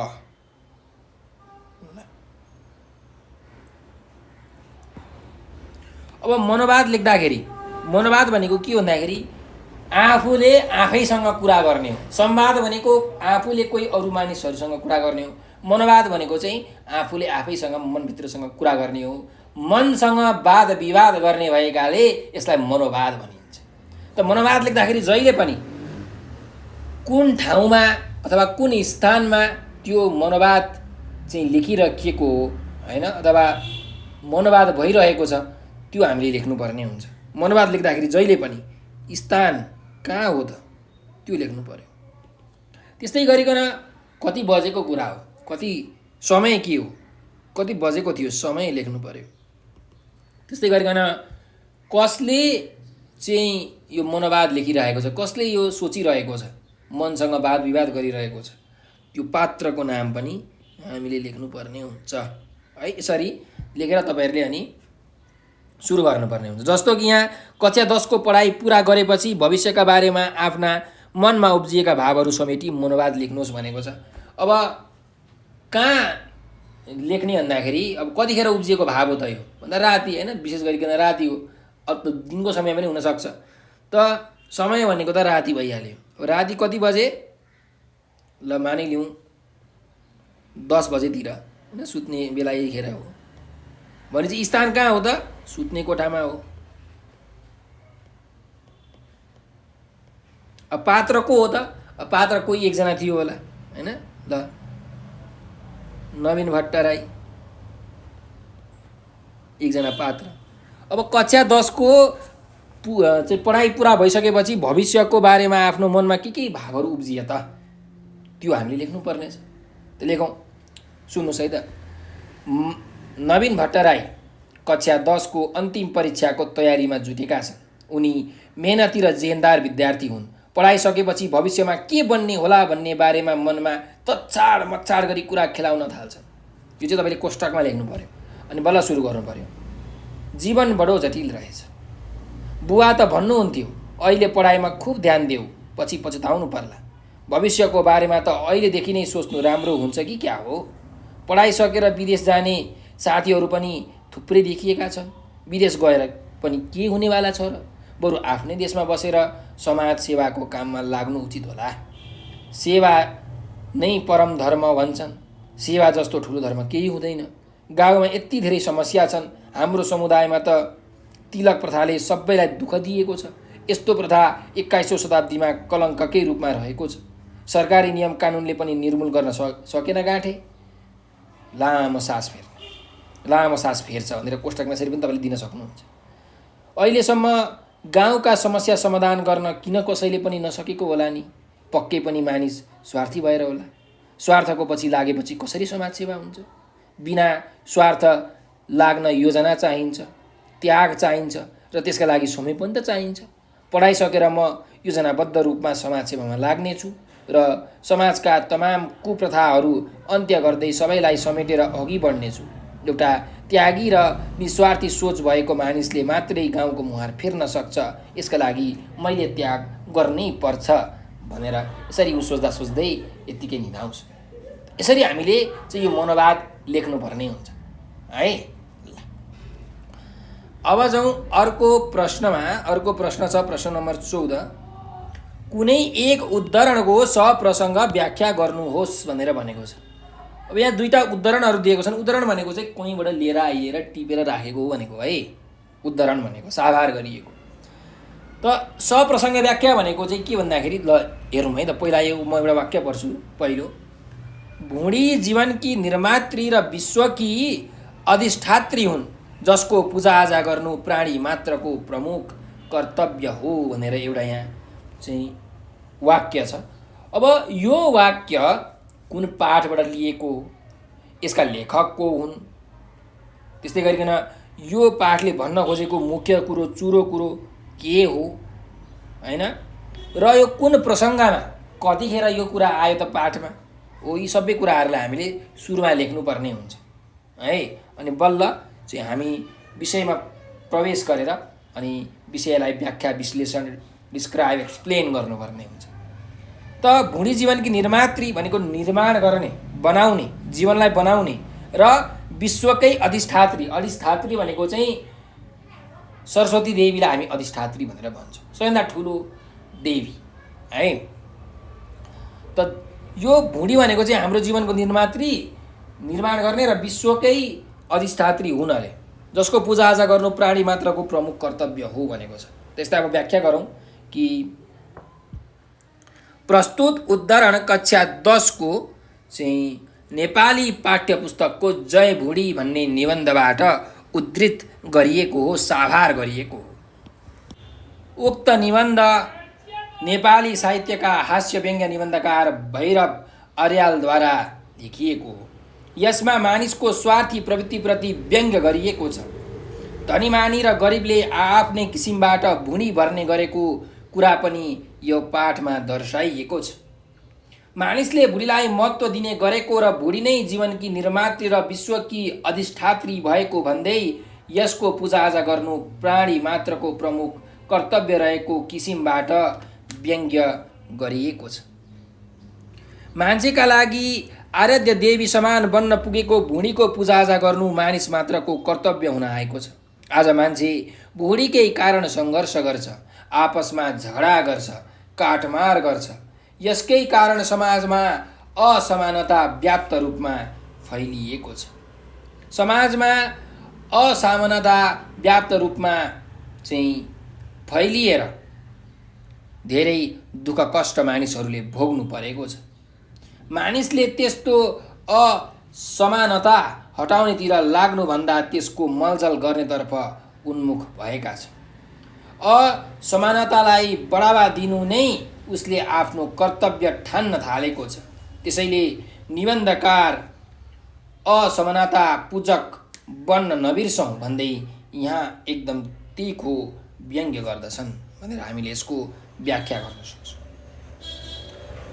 अब मनोवाद लेख्दाखेरि मनोवाद भनेको के भन्दाखेरि आफूले आफैसँग कुरा गर्ने हो। संवाद भनेको आफूले कोही अरू मानिसहरूसँग कुरा गर्ने हो। मनोवाद भनेको चाहिँ आफूले आफैसँग मनभित्रसँग कुरा गर्ने हो। मनसँग वाद विवाद गर्ने भएकाले यसलाई मनोवाद भनिन्छ। त मनोवाद लेख्दाखेरि जहिले पनि कुन ठाउँमा अथवा कुन स्थानमा त्यो मनोवाद चाहिँ लेखिराखिएको हो हैन, अथवा मनोवाद भइरहेको छ त्यो हामीले लेख्नुपर्ने हुन्छ। मनोवाद लेख्दाखेरि जहिले पनि स्थान कहाँ हो त त्यो लेख्नु पर्यो। त्यस्तै गरिकन कति बजेको कुरा हो, कति समय के हो, कति बजेको थियो समय लेख्नु पर्यो। त्यस्तै गरिकन कसले चाहिँ यो मनोवाद लेखिरहेको छ, कसले यो सोचिरहेको छ, मनसँग वाद विवाद गरिरहेको छ, त्यो पात्रको नाम पनि हामीले लेख्नुपर्ने हुन्छ है। यसरी लेखेर तपाईँहरूले अनि सुरु गर्नुपर्ने हुन्छ। जस्तो कि यहाँ कक्षा 10 को पढाइ पुरा गरेपछि भविष्यका बारेमा आफ्ना मनमा उब्जिएका भावहरू समेटी मनोवाद लेख्नुहोस् भनेको छ। अब कहाँ लेख्ने भन्दाखेरि अब कतिखेर उब्जिएको भाव हो त यो भन्दा राति हैन, विशेष गरिकन राति हो। अब त दिनको समय पनि हुनसक्छ, त समय भनेको त राति भइहाल्यो। राति कति बजे, ल मानिलिउँ 10 बजेतिर हैन, सुत्ने बेला यहीखेर हो भनेपछि स्थान कहाँ हो त, सुत्ने कोठामा हो। अब पात्र को हो त, अब पात्र कोही एकजना थियो होला हैन, ल नवीन भट्टराई एकजना पात्र। अब कक्षा 10 को चाहिँ पढाइ पुरा भइसकेपछि भविष्यको बारेमा आफ्नो मनमा के भावहरू उब्जिए त त्यो हामीले लेख्नुपर्ने छ। त लेखौँ, सुन्नुहोस् है त। नवीन भट्टराई कक्षा 10 को अन्तिम परीक्षाको तयारीमा जुटेका छन्। उनी मेहनती र जेहेनदार विद्यार्थी हुन्। पढाइसकेपछि भविष्यमा के बन्ने होला भन्ने बारेमा मनमा तच्चाड मच्चाड गरी कुरा खेलाउन थाल्छन्। यो चाहिँ तपाईँले कोष्टकमा लेख्नु पर्यो अनि बल्ल सुरु गर्नु पर्यो। जीवन बडो जटिल रहेछ। बुवा त भन्नुहुन्थ्यो अहिले पढाइमा खुब ध्यान देऊ, पछि पछुताउनु पर्ला। भविष्यको बारेमा त अहिलेदेखि नै सोच्नु राम्रो हुन्छ कि क्या हो। पढाइ सकेर विदेश जाने साथीहरू पनि थुप्रै देखिएका छन्। विदेश गएर पनि के हुनेवाला छ र, बरु आफ्नै देशमा बसेर समाज सेवाको काममा लाग्नु उचित होला। सेवा नै परम धर्म भन्छन्। सेवा जस्तो ठुलो धर्म केही हुँदैन। गाउँमा यति धेरै समस्या छन्। हाम्रो समुदायमा त तिलक प्रथाले सबैलाई दुःख दिएको छ। यस्तो प्रथा 21औं शताब्दीमा कलङ्ककै रूपमा रहेको छ। सरकारी नियम कानुनले पनि निर्मूल गर्न सकेन गाँठे। लामो सास फेर्छ भनेर कोष्टकमा यसरी पनि तपाईँले दिन सक्नुहुन्छ। अहिलेसम्म गाउँका समस्या समाधान गर्न किन कसैले पनि नसकेको होला नि। पक्कै पनि मानिस स्वार्थी भएर होला। स्वार्थको पछि लागेपछि कसरी समाजसेवा हुन्छ। बिना स्वार्थ लाग्न योजना चाहिन्छ, त्याग चाहिन्छ र त्यसका लागि समय पनि त चाहिन्छ। पढाइसकेर म योजनाबद्ध रूपमा समाजसेवामा लाग्नेछु र समाजका तमाम कुप्रथाहरू अन्त्य गर्दै सबैलाई समेटेर अघि बढ्नेछु। एउटा त्यागी र निस्वार्थी सोच भएको मानिसले मात्रै गाउँको मुहार फेर्न सक्छ। यसका लागि मैले त्याग गर्नै पर्छ भनेर यसरी उ सोच्दा सोच्दै यत्तिकै निधाउँछ। यसरी हामीले चाहिँ यो मनोवाद लेख्नुपर्ने हुन्छ है। अब जाउँ अर्को प्रश्नमा। अर्को प्रश्न छ प्रश्न नम्बर 14। कुनै एक उद्धरणको सप्रसङ्ग व्याख्या गर्नुहोस् भनेर भनेको छ। अब यहाँ दुईटा उद्धरणहरू दिएको छन्। उद्धरण भनेको चाहिँ कहीँबाट लिएर आइएर टिपेर राखेको हो भनेको है। उद्धरण भनेको साभार गरिएको। त सप्रसङ्ग व्याख्या भनेको चाहिँ के भन्दाखेरि ल हेरौँ है त। पहिला यो म एउटा वाक्य पढ्छु। पहिलो, भुँडी जीवनकी निर्मात्री र विश्वकी अधिष्ठात्री हुन्, जसको पूजाआजा गर्नु प्राणी मात्रको प्रमुख कर्तव्य हो भनेर एउटा यहाँ चाहिँ वाक्य छ। अब यो वाक्य कुन पाठबाट लिएको हो, यसका लेखक को हुन्, त्यस्तै गरिकन यो पाठले भन्न खोजेको मुख्य कुरो चुरो कुरो के हो हैन, र यो कुन प्रसङ्गमा कतिखेर यो कुरा आयो त पाठमा हो, यी सबै कुराहरूलाई हामीले सुरुमा लेख्नुपर्ने हुन्छ है। अनि बल्ल चाहिँ हामी विषयमा प्रवेश गरेर अनि विषयलाई व्याख्या विश्लेषण डिस्क्राइब एक्सप्लेन गर्नुपर्ने हुन्छ। त भुँडी जीवनकी निर्मात्री भनेको निर्माण गर्ने, बनाउने, जीवनलाई बनाउने र विश्वकै अधिष्ठात्री। अधिष्ठात्री भनेको चाहिँ सरस्वती देवीलाई हामी अधिष्ठात्री भनेर भन्छौँ, सबैभन्दा ठुलो देवी है। त यो भुँडी भनेको चाहिँ हाम्रो जीवनको निर्मात्री, निर्माण गर्ने र विश्वकै अधिष्ठात्री हुन् अरे। जसको पूजाआजा गर्नु प्राणी मात्रको प्रमुख कर्तव्य हो भनेको छ। त्यस्तै अब व्याख्या गरौँ कि प्रस्तुत उद्धरण कक्षा 10 को चाहिँ नेपाली पाठ्यपुस्तकको जय भुडी भन्ने निबन्धबाट उद्धृत गरिएको हो, साभार गरिएको हो। उक्त निबन्ध नेपाली साहित्यका हास्य व्यङ्ग्य निबन्धकार भैरव अर्यालद्वारा लेखिएको हो। यसमा मानिसको स्वार्थी प्रवृत्तिप्रति व्यङ्ग्य गरिएको छ। धनीमानी र गरिबले आआफ्नै किसिमबाट भुनी भर्ने गरेको कुरा पनि यो पाठमा दर्शाइएको छ। मानिसले भुडीलाई महत्त्व दिने गरेको र भुडी नै जीवनकी निर्मात्री र विश्वकी अधिष्ठात्री भएको भन्दै यसको पूजाआजा गर्नु प्राणी मात्रको प्रमुख कर्तव्य रहेको किसिमबाट व्यङ्ग्य गरिएको छ। मान्छेका लागि आराध्य देवी समान बन्न पुगेको भुडीको पूजाआजा गर्नु मानिस मात्रको कर्तव्य हुन आएको छ। आज मान्छे भुडीकै कारण सङ्घर्ष गर्छ, आपसमा झगडा गर्छ, काटमार गर्छ। यसकै कारण समाजमा असमानता व्याप्त रूपमा फैलिएको छ। समाजमा असमानता व्याप्त रूपमा चाहिँ फैलिएर धेरै दुःख कष्ट मानिसहरूले भोग्नु परेको छ। मानिसले त्यस्तो असमानता हटाउनेतिर लाग्नुभन्दा त्यसको मलजल गर्नेतर्फ उन्मुख भएका छन्। असमानतालाई बढावा दिनु नै उसले आफ्नो कर्तव्य ठान्न थालेको छ। त्यसैले निबन्धकार असमानता पूजक बन्न नबिर्सौँ भन्दै यहाँ एकदम तीखो व्यङ्ग्य गर्दछन् भनेर हामीले यसको व्याख्या गर्न सक्छौँ।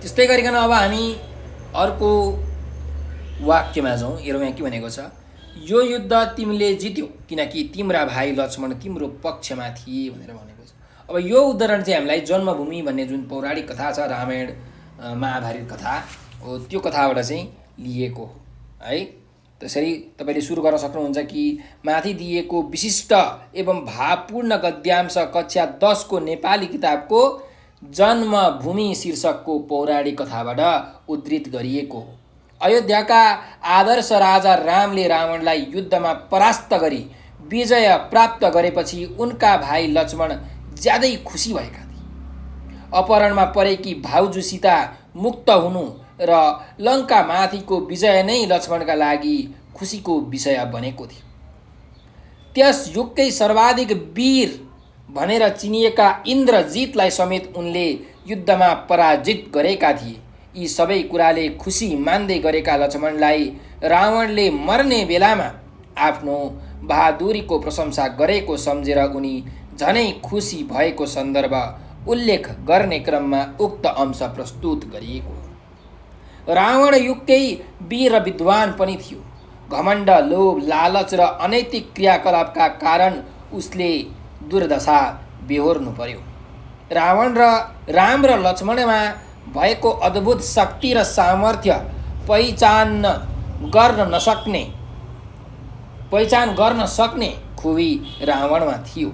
त्यस्तै गरिकन अब हामी अर्को वाक्यमा जाउँ। हेरौँ यहाँ के भनेको छ, यो युद्ध तिमीले जित्यौ किनकि तिम्रा भाइ लक्ष्मण तिम्रो पक्षमा थिए भनेर भनेको छ। अब यो उदाहरण चाहिँ हामीलाई जन्मभूमि भन्ने जुन पौराणिक कथा छ, रामायण महाभारत कथा हो, त्यो कथाबाट चाहिँ लिएको हो है। त्यसरी तपाईँले सुरु गर्न सक्नुहुन्छ कि माथि दिएको विशिष्ट एवं भावपूर्ण गद्यांश कक्षा 10 को नेपाली किताबको जन्मभूमि शीर्षकको पौराणिक कथाबाट उद्धृत गरिएको हो। अयोध्याका आदर्श राजा रामले रावणलाई युद्धमा परास्त गरी विजय प्राप्त गरेपछि उनका भाइ लक्ष्मण ज्यादै खुसी भएका थिए। अपहरणमा परेकी भाउजू सीता मुक्त हुनु र लङ्कामाथिको विजय नै लक्ष्मणका लागि खुसीको विषय बनेको थियो। त्यस युगकै सर्वाधिक वीर भनेर चिनिएका इन्द्रजितलाई समेत उनले युद्धमा पराजित गरेका थिए। यी सबै कुराले खुसी मान्दै गरेका लक्ष्मणलाई रावणले मर्ने बेलामा आफ्नो बहादुरीको प्रशंसा गरेको सम्झेर उनी झनै खुसी भएको सन्दर्भ उल्लेख गर्ने क्रममा उक्त अंश प्रस्तुत गरिएको हो। रावण युगकै वीर र विद्वान पनि थियो। घमण्ड, लोभ, लालच र अनैतिक क्रियाकलापका कारण उसले दुर्दशा बेहोर्नु पर्यो। रावण र राम र लक्ष्मणमा भएको अद्भुत शक्ति र सामर्थ्य पहिचान गर्न सक्ने खुबी रावणमा थियो।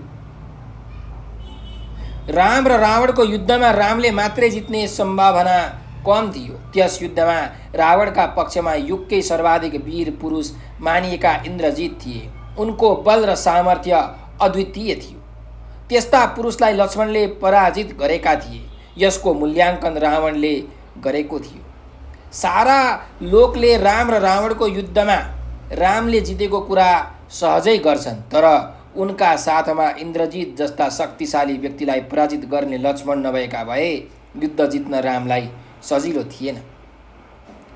राम र रावणको युद्धमा रामले मात्रै जित्ने सम्भावना कम थियो। त्यस युद्धमा रावणका पक्षमा युगकै सर्वाधिक वीर पुरुष मानिएका इन्द्रजित थिए। उनको बल र सामर्थ्य अद्वितीय थियो। त्यस्ता पुरुषलाई लक्ष्मणले पराजित गरेका थिए। यसको मूल्याङ्कन रावणले गरेको थियो। सारा लोकले राम र रावणको युद्धमा रामले जितेको कुरा सहजै गर्छन्, तर उनका साथमा इन्द्रजित जस्ता शक्तिशाली व्यक्तिलाई पराजित गर्ने लक्ष्मण नभएका भए युद्ध जित्न रामलाई सजिलो थिएन।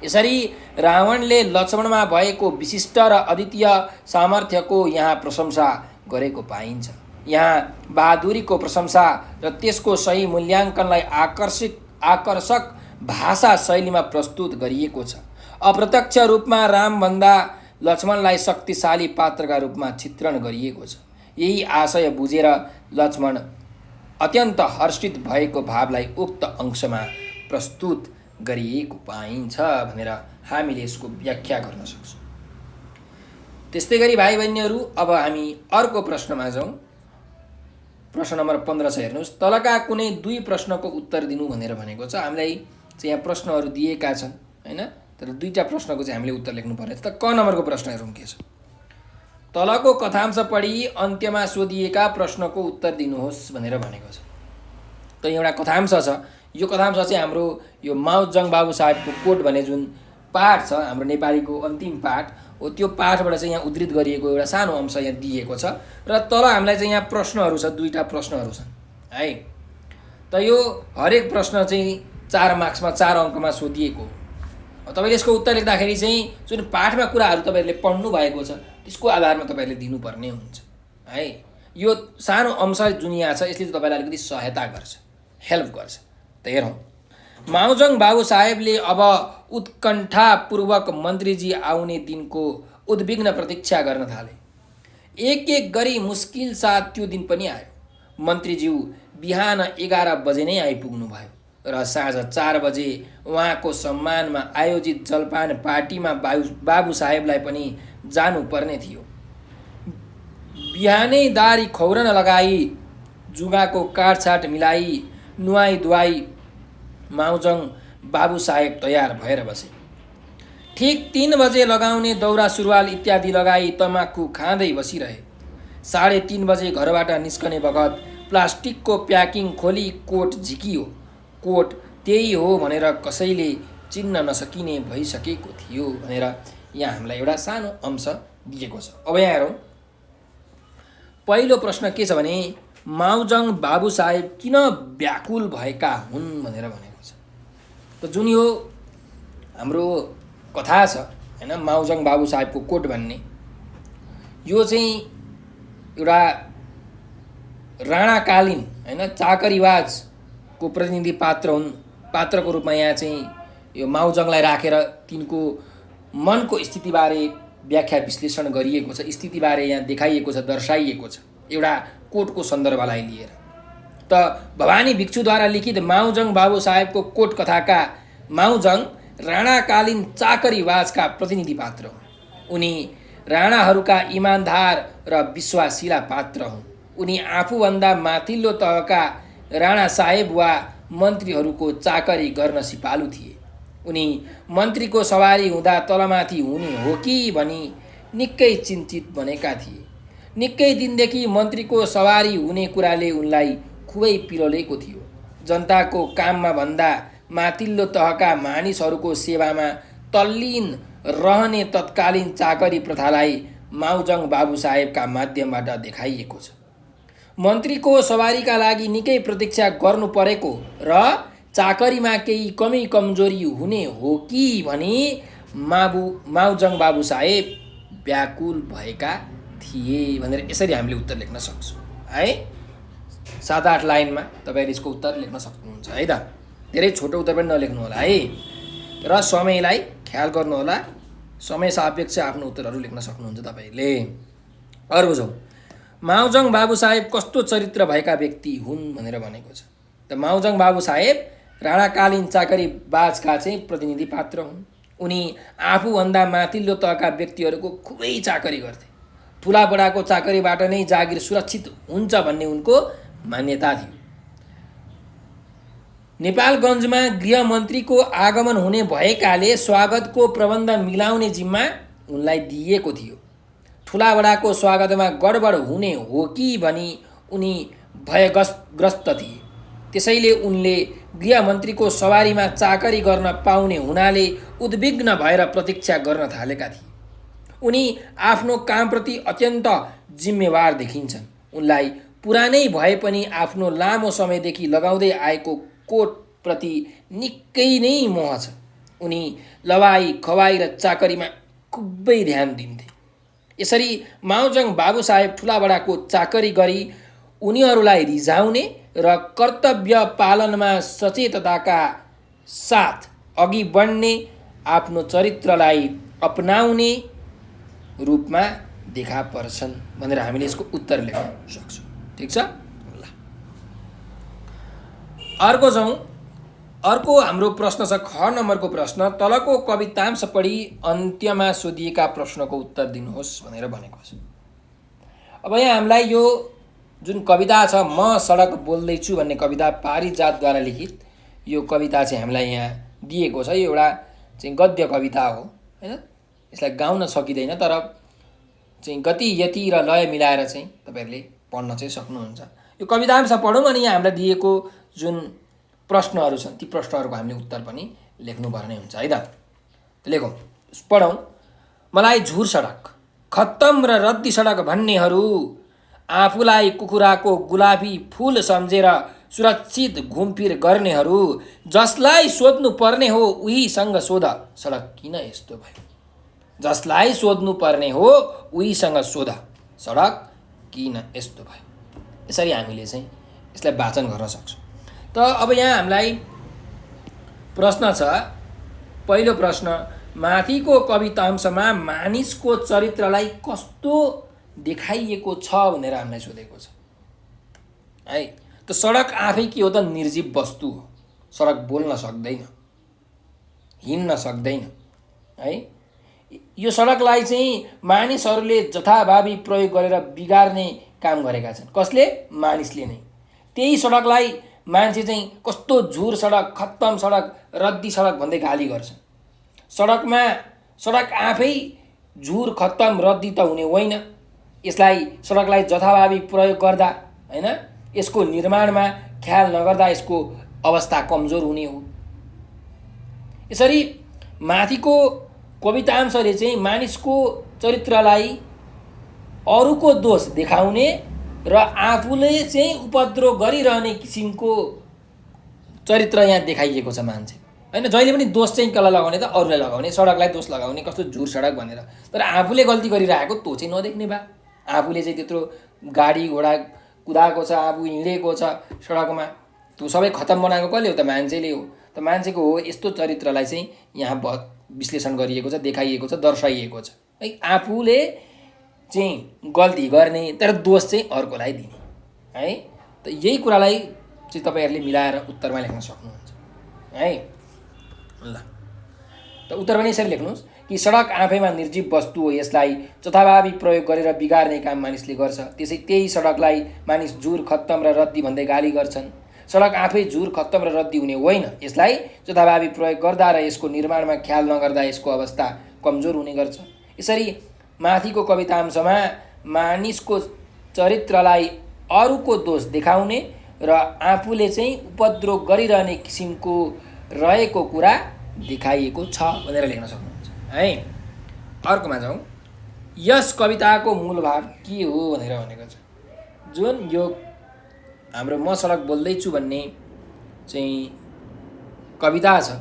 यसरी रावणले लक्ष्मणमा भएको विशिष्ट र अद्वितीय सामर्थ्यको यहाँ प्रशंसा गरेको पाइन्छ। यहाँ बहादुरीको प्रशंसा र त्यसको सही मूल्याङ्कनलाई आकर्षक भाषा शैलीमा प्रस्तुत गरिएको छ। अप्रत्यक्ष रूपमा रामभन्दा लक्ष्मणलाई शक्तिशाली पात्रका रूपमा चित्रण गरिएको छ। यही आशय बुझेर लक्ष्मण अत्यन्त हर्षित भएको भावलाई उक्त अंशमा प्रस्तुत गरिएको पाइन्छ भनेर हामीले यसको व्याख्या गर्न सक्छौँ। त्यस्तै गरी भाइ बहिनीहरू, अब हामी अर्को प्रश्नमा जाउँ। प्रश्न नम्बर 15 छ, हेर्नुहोस्। तलका कुनै 2 प्रश्नको उत्तर दिनु भनेर भनेको छ। हामीलाई चाहिँ यहाँ प्रश्नहरू दिएका छन् हैन, तर 2टा प्रश्नको चाहिँ हामीले उत्तर लेख्नु पर्नेछ। त क नम्बरको प्रश्न हेरौँ के छ। तलको कथांश पढी अन्त्यमा सोधिएका प्रश्नको उत्तर दिनुहोस् भनेर भनेको छ। त एउटा कथांश छ। यो कथांश चाहिँ हाम्रो यो माउजङ बाबु साहेबको कोट भन्ने जुन पाठ छ हाम्रो नेपालीको अन्तिम पाठ हो, त्यो पाठबाट चाहिँ यहाँ उद्धृत गरिएको एउटा सानो अंश यहाँ दिएको छ र तल हामीलाई चाहिँ यहाँ प्रश्नहरू छ, 2टा प्रश्नहरू छन् है। त यो हरेक प्रश्न चाहिँ 4 मार्क्समा 4 अङ्कमा सोधिएको हो। तपाईँले यसको उत्तर लेख्दाखेरि चाहिँ जुन पाठमा कुराहरू तपाईँहरूले पढ्नु भएको छ त्यसको आधारमा तपाईँहरूले दिनुपर्ने हुन्छ है। यो सानो अंश जुन यहाँ छ यसले तपाईँलाई अलिकति सहायता गर्छ, हेल्प गर्छ। त हेरौँ, माउजङ बाबु साहेबले अब उत्कण्ठापूर्वक मन्त्रीजी आउने दिनको उद्विग्न प्रतीक्षा गर्न थाले। एक एक गरी मुस्किल साथ त्यो दिन पनि आयो। मन्त्रीज्यू बिहान 11 बजे नै आइपुग्नु भयो र साँझ 4 बजे उहाँको सम्मानमा आयोजित जलपान पार्टीमा बाबु साहेबलाई पनि जानुपर्ने थियो। बिहानै दारी खौरन लगाई, जुगाको काटछाट मिलाई, नुहाई धुवाई माउजङ बाबु साहेब तयार भएर बसे। ठीक 3 बजे लगाउने दौरा सुरुवाल इत्यादि लगाई तमाकु खाँदै बसिरहे। 3:30 बजे घरबाट निस्कने बखत प्लास्टिकको प्याकिङ खोली कोट झिकियो। कोट त्यही हो भनेर कसैले चिन्न नसकिने भइसकेको थियो भनेर यहाँ हामीलाई एउटा सानो अंश दिएको छ। अब यहाँ हेरौँ, पहिलो प्रश्न के छ भने माउजङ बाबु साहेब किन व्याकुल भएका हुन् भनेर भनेको छ। त जुन यो हाम्रो कथा छ हैन, माउजङ बाबु साहेबको कोट भन्ने, यो चाहिँ एउटा राणाकालीन हैन चाकरीवाजको प्रतिनिधि पात्र हुन्। पात्रको रूपमा यहाँ चाहिँ यो माउजङलाई राखेर तिनको मनको स्थितिबारे व्याख्या विश्लेषण गरिएको छ, स्थितिबारे यहाँ देखाइएको छ, दर्शाइएको छ एउटा कोटको सन्दर्भलाई लिएर। त भवानी भिक्षुद्वारा लिखित माउजङ बाबु साहेबको कोट कथाका माउजङ राणाकालीन चाकरीवाजका प्रतिनिधि पात्र हुन्। उनी राणाहरूका इमान्दार र विश्वासिला पात्र हुन्। उनी आफूभन्दा माथिल्लो तहका राणा साहेब वा मन्त्रीहरूको चाकरी गर्न सिपालु थिए। उनी मन्त्रीको सवारी हुँदा तलमाथि हुने हो कि भनी निकै चिन्तित बनेका थिए। निकै दिनदेखि मन्त्रीको सवारी हुने कुराले उनलाई खुबै पिरोलेको थियो। जनताको काममा भन्दा माथिल्लो तहका मानिसहरूको सेवामा तल्लीन रहने तत्कालीन चाकरी प्रथालाई माउजङ बाबु साहेबका माध्यमबाट देखाइएको छ। मन्त्रीको सवारीका लागि निकै प्रतीक्षा गर्नु परेको र चाकरीमा केही कमी कमजोरी हुने हो कि भनी माउजङ बाबु साहेब व्याकुल भएका थिए भनेर यसरी हामीले उत्तर लेख्न सक्छौँ है। 7-8 लाइनमा तपाईँले यसको उत्तर लेख्न सक्नुहुन्छ है त। धेरै छोटो उत्तर पनि नलेख्नु होला है, र समयलाई ख्याल गर्नु होला। समय सापेक्ष आफ्नो उत्तरहरू लेख्न सक्नुहुन्छ तपाईँले। अर्को छ, माउजङ बाबु साहेब कस्तो चरित्र भएका व्यक्ति हुन् भनेर भनेको छ। त माउजङ बाबु साहेब राणाकालीन चाकरीबाजका चाहिँ प्रतिनिधि पात्र हुन्। उनी आफूभन्दा माथिल्लो तहका व्यक्तिहरूको खुबै चाकरी गर्थे। ठुला बडाको चाकरीबाट नै जागिर सुरक्षित हुन्छ भन्ने उनको मान्यता थियो। नेपालगञ्जमा गृहमन्त्रीको आगमन हुने भएकाले स्वागतको प्रबन्ध मिलाउने जिम्मा उनलाई दिएको थियो। ठुला बडाको स्वागतमा गडबड हुने हो कि भनी उनी भयग्रस्त थिए। त्यसैले उनले गृहमन्त्रीको सवारीमा चाकरी गर्न पाउने हुनाले उद्विग्न भएर प्रतीक्षा गर्न थालेका थिए। उनी आफ्नो कामप्रति अत्यन्त जिम्मेवार देखिन्छन्। उनलाई पुरानै भए पनि आफ्नो लामो समयदेखि लगाउँदै आएको कोटप्रति निकै नै मोह छ। उनी लवाई खवाई र चाकरीमा खुबै ध्यान दिन्थे। यसरी माउजङ बाबु साहेब ठुलाबडाको चाकरी गरी उनीहरूलाई रिझाउने र कर्तव्य पालनमा सचेतताका साथ अघि बढ्ने आफ्नो चरित्रलाई अपनाउने रूपमा देखा पर्छन् भनेर हामीले यसको उत्तर लेख्न सक्छौँ। ठिक छ ल, अर्को जाउँ। अर्को हाम्रो प्रश्न छ ख नम्बरको प्रश्न, तलको कवितांश पढी अन्त्यमा सोधिएका प्रश्नको उत्तर दिनुहोस् भनेर भनेको छ। अब यहाँ हामीलाई यो जुन कविता छ म सडक बोल्दैछु भन्ने कविता पारिजातद्वारा लिखित यो कविता चाहिँ हामीलाई यहाँ दिएको छ। यो एउटा चाहिँ गद्य कविता हो हैन, यसलाई गाउन सकिँदैन, तर चाहिँ गति यति र लय मिलाएर चाहिँ तपाईँहरूले पढ्न चाहिँ सक्नुहुन्छ। यो कवितांश पढौँ अनि यहाँ हामीलाई दिएको जुन प्रश्नहरू छन् ती प्रश्नहरूको हामीले उत्तर पनि लेख्नुपर्ने हुन्छ है त। लेखौँ, पढौँ। मलाई झुर सडक, खत्तम र रद्दी सडक भन्नेहरू, आफूलाई कुखुराको गुलाबी फुल सम्झेर सुरक्षित घुमफिर गर्नेहरू, जसलाई सोध्नु पर्ने हो उहीसँग सोध सडक किन यस्तो भयो। जसलाई सोध्नु पर्ने हो उहीसँग सोध सडक किन यस्तो भयो। यसरी हामीले चाहिँ यसलाई वाचन गर्न सक्छौँ। त अब यहाँ हामीलाई प्रश्न छ। पहिलो प्रश्न, माथिको कवितांशमा मानिसको चरित्रलाई कस्तो देखाइएको छ भनेर हामीलाई सोधेको छ है। त सडक आफै के हो त? निर्जीव वस्तु हो। सडक बोल्न सक्दैन, हिँड्न सक्दैन है। यो सडकलाई चाहिँ मानिसहरूले जथाभावी प्रयोग गरेर बिगार्ने काम गरेका छन्। कसले? मानिसले नै। त्यही सडकलाई मान्छे चाहिँ कस्तो झुर सडक, खत्तम सडक, रद्दी सडक भन्दै गाली गर्छन्। सडक आफै झुर, खत्तम, रद्दी त हुने होइन। यसलाई सडकलाई जथाभावी प्रयोग गर्दा हैन, यसको निर्माणमा ख्याल नगर्दा यसको अवस्था कमजोर हुने हो। यसरी माथिको कवितांशले चाहिँ मानिसको चरित्रलाई अरूको दोष देखाउने र आफूले चाहिँ उपद्रव गरिरहने किसिमको चरित्र यहाँ देखाइएको छ मान्छे हैन। जहिले पनि दोष चाहिँ कसलाई लगाउने त? अरूलाई लगाउने, सडकलाई दोष लगाउने, कस्तो झुर सडक भनेर। तर आफूले गल्ती गरिरहेको त्यो चाहिँ नदेख्ने भए। आफूले चाहिँ त्यत्रो गाडी घोडा कुदाएको छ, आफू हिँडेको छ सडकमा, त्यो सबै खत्तम बनाएको कसले हो त? मान्छेले हो। त मान्छेको हो यस्तो चरित्रलाई चाहिँ यहाँ विश्लेषण गरिएको छ, देखाइएको छ, दर्शाइएको छ है। आफूले चाहिँ गल्ती गर्ने तर दोष चाहिँ अर्कोलाई दिने है। त यही कुरालाई चाहिँ तपाईँहरूले मिलाएर उत्तरमा लेख्न सक्नुहुन्छ है। ल, त उत्तर पनि यसरी लेख्नुहोस् कि सडक आफैमा निर्जीव वस्तु हो। यसलाई जथाभावी प्रयोग गरेर बिगार्ने काम मानिसले गर्छ। त्यही सडकलाई मानिस झुर, खत्तम र रद्दी भन्दै गाली गर्छन्। सडक आफै झुर, खत्तम र रद्दी हुने होइन। यसलाई जथाभावी प्रयोग गर्दा र यसको निर्माणमा ख्याल नगर्दा यसको अवस्था कमजोर हुने गर्छ। यसरी माथिको कवितांशमा मानिसको चरित्रलाई अरूको दोष देखाउने र आफूले चाहिँ उपद्रव गरिरहने किसिमको रहेको कुरा देखाइएको छ भनेर लेख्न सक्नुहुन्छ है। अर्कोमा जाउँ। यस कविताको मूल भाव के हो भनेर भनेको छ। जुन यो हाम्रो म सडक बोल्दैछु भन्ने चाहिँ कविता छ,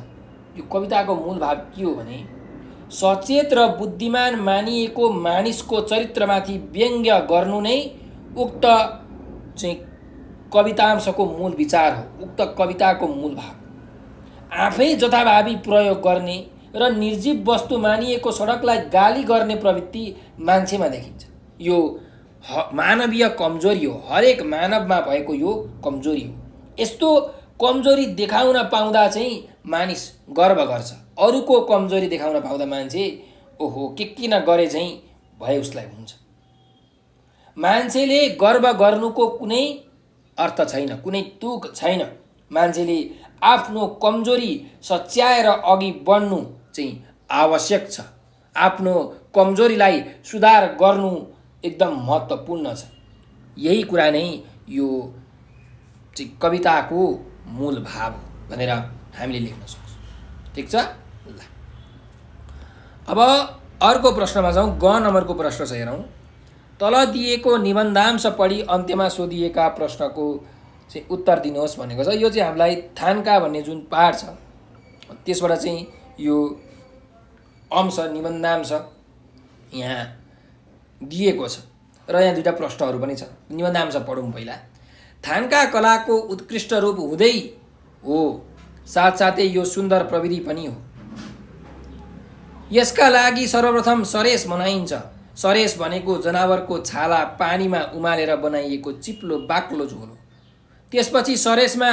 यो कविताको मूल भाव के हो भने सचेत र बुद्धिमान मानिएको मानिसको चरित्रमाथि व्यङ्ग्य गर्नु नै उक्त चाहिँ कवितांशको मूल विचार हो। उक्त कविताको मूल भाव आफै जथाभावी प्रयोग गर्ने र निर्जीव वस्तु मानिएको सडकलाई गाली गर्ने प्रवृत्ति मान्छेमा देखिन्छ। यो मानवीय कमजोरी हो। हरेक मानवमा भएको यो कमजोरी हो। यस्तो कमजोरी देखाउन पाउँदा चाहिँ मानिस गर्व गर्छ। अरूको कमजोरी देखाउन पाउँदा मान्छे ओहो के किन गरे चाहिँ भए उसलाई हुन्छ। मान्छेले गर्व गर्नुको कुनै अर्थ छैन, कुनै तुक छैन। मान्छेले आफ्नो कमजोरी सच्याएर अघि बढ्नु चाहिँ आवश्यक छ। आफ्नो कमजोरीलाई सुधार गर्नु एकदम महत्त्वपूर्ण छ। यही कुरा नै यो चाहिँ कविताको मूल भाव भनेर हामीले लेख्न सक्छौँ। ठिक छ। ल, अब अर्को प्रश्नमा जाउँ। ग नम्बरको प्रश्न छ, हेरौँ। तल दिएको निबन्धांश पढी अन्त्यमा सोधिएका प्रश्नको चाहिँ उत्तर दिनुहोस् भनेको छ। यो चाहिँ हामीलाई थान्का भन्ने जुन पाठ छ त्यसबाट चाहिँ यो अंश निबन्धांश यहाँ दिएको छ र यहाँ दुईटा प्रश्नहरू पनि छ। निबन्धांश पढौँ पहिला। थान्का कलाको उत्कृष्ट रूप हुँदै हो, साथसाथै यो सुन्दर प्रविधि पनि हो। यसका लागि सर्वप्रथम सरेस बनाइन्छ। सरेस भनेको जनावरको छाला पानीमा उमालेर बनाइएको चिप्लो बाक्लो झोल हो। त्यसपछि सरेसमा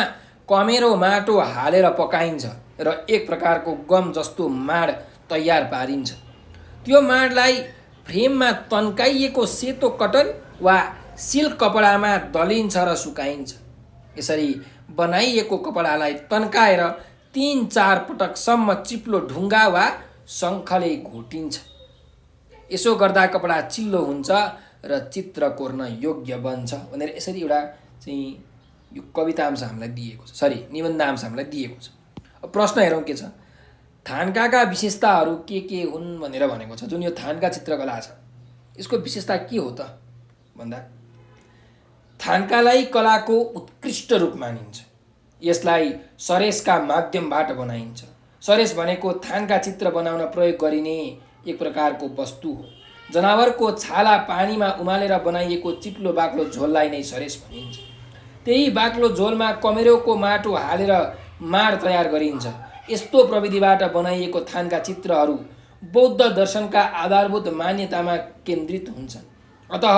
कमेरो माटो हालेर पकाइन्छ र एक प्रकारको गम जस्तो माड तयार पारिन्छ। त्यो माडलाई फ्रेममा तन्काइएको सेतो कटन वा सिल्क कपडामा दलिन्छ र सुकाइन्छ। यसरी बनाइएको कपडालाई तन्काएर 3-4 पटकसम्म चिप्लो ढुङ्गा वा शङ्खले घोटिन्छ। यसो गर्दा कपडा चिल्लो हुन्छ र चित्र कोर्न योग्य बन्छ भनेर यसरी एउटा चाहिँ यो कवितांश हामीलाई दिएको छ, सरी निबन्धांश हामीलाई दिएको छ। अब प्रश्न हेरौँ के छ, थान्काका विशेषताहरू के हुन् भनेर भनेको छ। जुन यो थान्का चित्रकला छ यसको विशेषता के हो त भन्दा थान्कालाई कलाको उत्कृष्ट रूप मानिन्छ। यसलाई सरेसका माध्यमबाट बनाइन्छ। सरेस भनेको थान्का चित्र बनाउन प्रयोग गरिने एक प्रकारको वस्तु हो। जनावरको छाला पानीमा उमालेर बनाइएको चिप्लो बाक्लो झोललाई नै सरेस भनिन्छ। त्यही बाक्लो झोलमा कमेरोको माटो हालेर माड तयार गरिन्छ। यस्तो प्रविधिबाट बनाइएको थान्का चित्रहरू बौद्ध दर्शनका आधारभूत मान्यतामा केन्द्रित हुन्छन्। अतः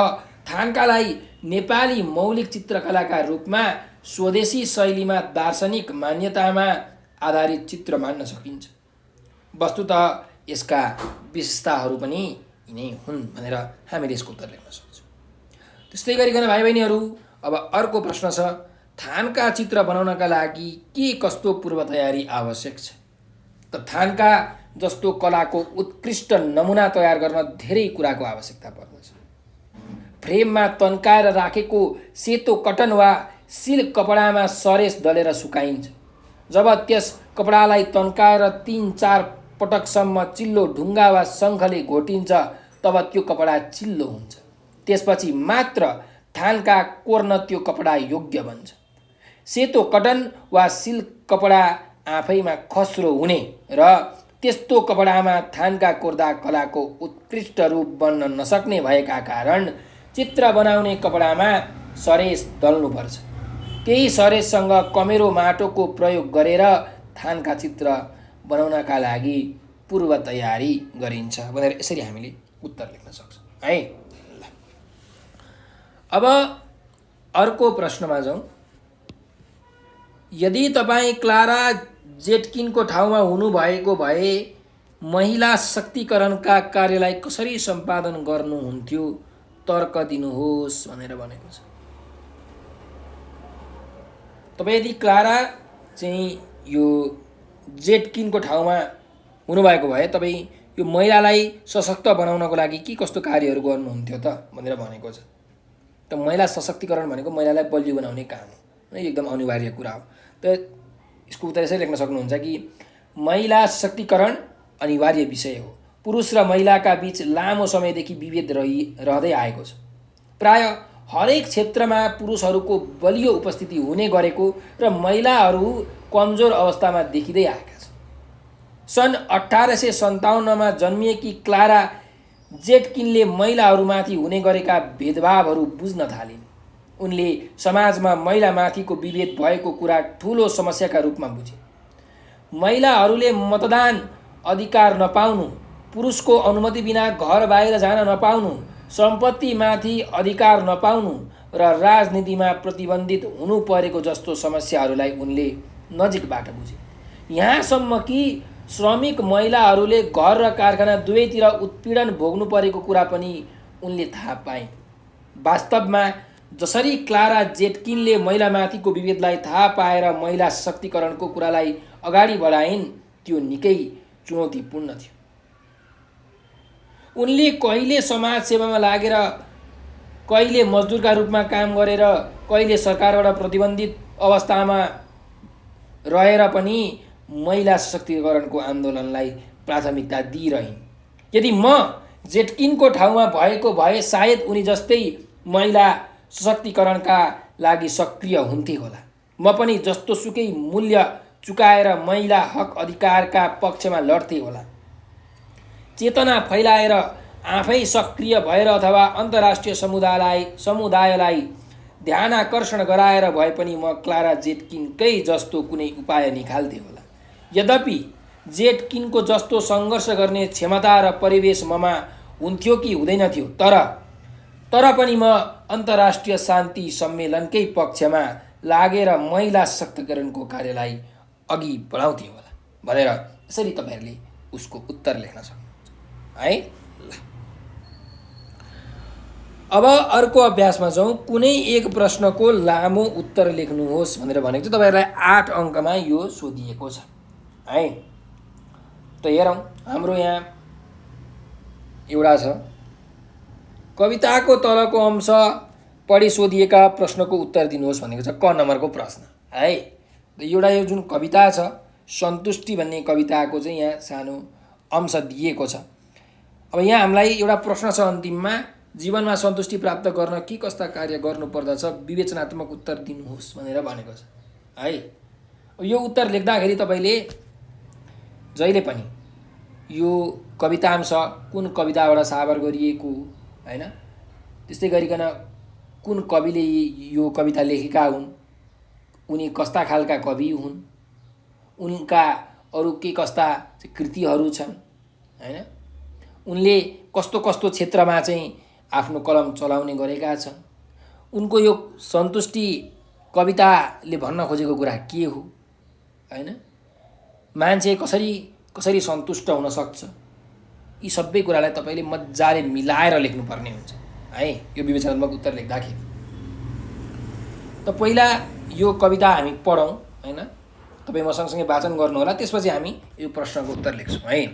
थान्कालाई नेपाली मौलिक चित्रकलाका रूपमा स्वदेशी शैलीमा दार्शनिक मान्यतामा आधारित चित्र मान्न सकिन्छ। वस्तुतः यसका विशेषताहरू पनि यिनै हुन् भनेर हामीले यसको उत्तर लेख्न सक्छौँ। त्यस्तै गरिकन भाइ बहिनीहरू अब अर्को प्रश्न छ, थान्का चित्र बनाउनका लागि के कस्तो पूर्व तयारी आवश्यक छ त? थान्का जस्तो कलाको उत्कृष्ट नमुना तयार गर्न धेरै कुराको आवश्यकता पर्दछ। फ्रेममा तन्काएर राखेको सेतो कटन वा सिल्क कपडामा सरेस दलेर सुकाइन्छ। जब त्यस कपडालाई तन्काएर 3-4 पटकसम्म चिल्लो ढुङ्गा वा शङ्खले घोटिन्छ तब त्यो कपडा चिल्लो हुन्छ। त्यसपछि मात्र थान्का कोर्न त्यो कपडा योग्य बन्छ। सेतो कटन वा सिल्क कपडा आफैमा खस्रो हुने र त्यस्तो कपडामा थान्का कोर्दा कलाको उत्कृष्ट रूप बन्न नसक्ने भएका कारण चित्र बनाउने कपडामा सरेस दल्नुपर्छ। त्यही सरेससँग कमेरो माटोको प्रयोग गरेर थान्का चित्र बनाउनका लागि पूर्व तयारी गरिन्छ भनेर यसरी हामीले उत्तर लेख्न सक्छौँ है। अब अर्को प्रश्नमा जाउँ। यदि तपाईँ क्लारा जेटकिनको ठाउँमा हुनुभएको भए महिला शक्तिकरणका कार्यलाई कसरी सम्पादन गर्नुहुन्थ्यो, तर्क दिनुहोस् भनेर भनेको छ। तपाईँ यदि क्लारा चाहिँ यो जेटकिनको ठाउँमा हुनुभएको भए तपाईँ यो महिलालाई सशक्त बनाउनको लागि के कस्तो कार्यहरू गर्नुहुन्थ्यो त भनेर भनेको छ। त महिला सशक्तिकरण भनेको महिलालाई बलियो बनाउने काम हो, एकदम अनिवार्य कुरा हो। त यसको उत्तर यसरी लेख्न सक्नुहुन्छ कि महिला सशक्तिकरण अनिवार्य विषय हो। पुरुष र महिलाका बीच लामो समयदेखि विभेद रहँदै आएको छ। प्राय हरेक क्षेत्रमा पुरुषहरूको बलियो उपस्थिति हुने गरेको र महिलाहरू कमजोर अवस्थामा देखिँदै आएका छन्। सन् 1857मा जन्मिएकी क्लारा जेटकिनले महिलाहरूमाथि हुने गरेका भेदभावहरू बुझ्न थालिन्। उनले समाजमा महिलामाथिको विभेद भएको कुरा ठुलो समस्याका रूपमा बुझे। महिलाहरूले मतदान अधिकार नपाउनु, पुरुषको अनुमति बिना घर बाहिर जान नपाउनु, सम्पत्तिमाथि अधिकार नपाउनु र राजनीतिमा प्रतिबन्धित हुनु परेको जस्तो समस्याहरूलाई उनले नजिकबाट बुझे। यहाँसम्म कि श्रमिक महिलाहरूले घर र कारखाना दुवैतिर उत्पीडन भोग्नु परेको कुरा पनि उनले थाहा पाइन्। वास्तवमा जसरी क्लारा जेटकिनले महिलामाथिको विभेदलाई थाहा पाएर महिला शक्तिकरणको कुरालाई अगाडि बढाइन्, त्यो निकै चुनौतीपूर्ण थियो। उनले कहिले समाज सेवामा लागेर, कहिले मजदुरका रूपमा काम गरेर, कहिले सरकारबाट प्रतिबन्धित अवस्थामा रहेर पनि महिला सशक्तिकरणको आन्दोलनलाई प्राथमिकता दिइरहन्। यदि म जेटकिनको ठाउँमा भएको भए सायद उनी जस्तै महिला सशक्तिकरणका लागि सक्रिय हुन्थे होला। म पनि जस्तोसुकै मूल्य चुकाएर महिला हक अधिकारका पक्षमा लड्थे होला। चेतना फैलाएर आफै सक्रिय भएर अथवा अन्तर्राष्ट्रिय समुदायलाई ध्यानाकर्षण गराएर भए पनि म क्लारा जेटकिनकै जस्तो कुनै उपाय निकाल्थे होला। यद्यपि जेटकिनको जस्तो सङ्घर्ष गर्ने क्षमता र परिवेश ममा हुन्थ्यो कि हुँदैनथ्यो, तर पनि म अन्तर्राष्ट्रिय शान्ति सम्मेलनकै पक्षमा लागेर महिला सशक्तिकरणको कार्यलाई अघि बढाउँथे होला भनेर यसरी तपाईँहरूले उसको उत्तर लेख्न सक्नुहुन्छ है। अब अर्को अभ्यासमा जाउँ। कुनै एक प्रश्नको लामो उत्तर लेख्नुहोस् भनेर भनेको चाहिँ तपाईँहरूलाई 8 अङ्कमा यो सोधिएको छ है। त हेरौँ, हाम्रो यहाँ एउटा छ कविताको तलको अंश पढी सोधिएका प्रश्नको उत्तर दिनुहोस् भनेको छ क नम्बरको प्रश्न है। एउटा यो जुन कविता छ सन्तुष्टि भन्ने कविताको चाहिँ यहाँ सानो अंश दिएको छ। अब यहाँ हामीलाई एउटा प्रश्न छ अन्तिममा जीवनमा सन्तुष्टि प्राप्त गर्न के कस्ता कार्य गर्नुपर्दछ विवेचनात्मक उत्तर दिनुहोस् भनेर भनेको छ है। यो उत्तर लेख्दाखेरि तपाईँले जहिले पनि यो कवितांश कुन कविताबाट साबर गरिएको हैन, त्यस्तै गरिकन कुन कविले यो कविता लेखेका हुन्, उनी कस्ता खालका कवि हुन्, उनका अरू के कस्ता कृतिहरू छन् हैन, उनले कस्तो कस्तो क्षेत्रमा चाहिँ आफ्नो कलम चलाउने गरेका छन्, उनको यो सन्तुष्टि कविताले भन्न खोजेको कुरा के हो हैन, मान्छे कसरी कसरी सन्तुष्ट हुन सक्छ, यी सबै कुरालाई तपाईँले मजाले मिलाएर लेख्नुपर्ने हुन्छ है यो विवेचनात्मक उत्तर लेख्दाखेरि। त पहिला यो कविता हामी पढौँ हैन, तपाईँ म सँगसँगै वाचन गर्नुहोला, त्यसपछि हामी यो प्रश्नको उत्तर लेख्छौँ है।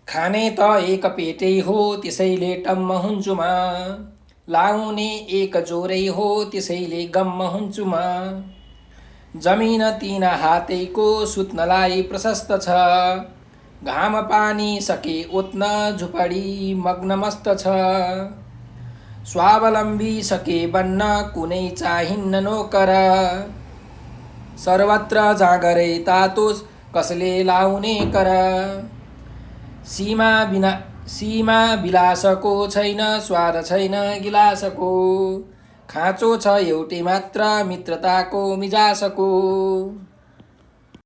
खाने त एक पेटै हो त्यसैले टम्म हुन्छु म, लाउने एक जोरै हो त्यसैले गम्म हुन्छु म, जमिन तीन हातैको सुत्नलाई प्रशस्त छ, घाम पानी सके ओत्न झुपडी मग्नमस्त छ, स्वावलम्बी सके बन्न कुनै चाहिन्न नोकर, सर्वत्र जागरै तातोस् कसले लाउने कर, सीमा विलासको छैन स्वाद छैन गिलासको, खाँचो छ एउटै मात्र मित्रताको मिजासको।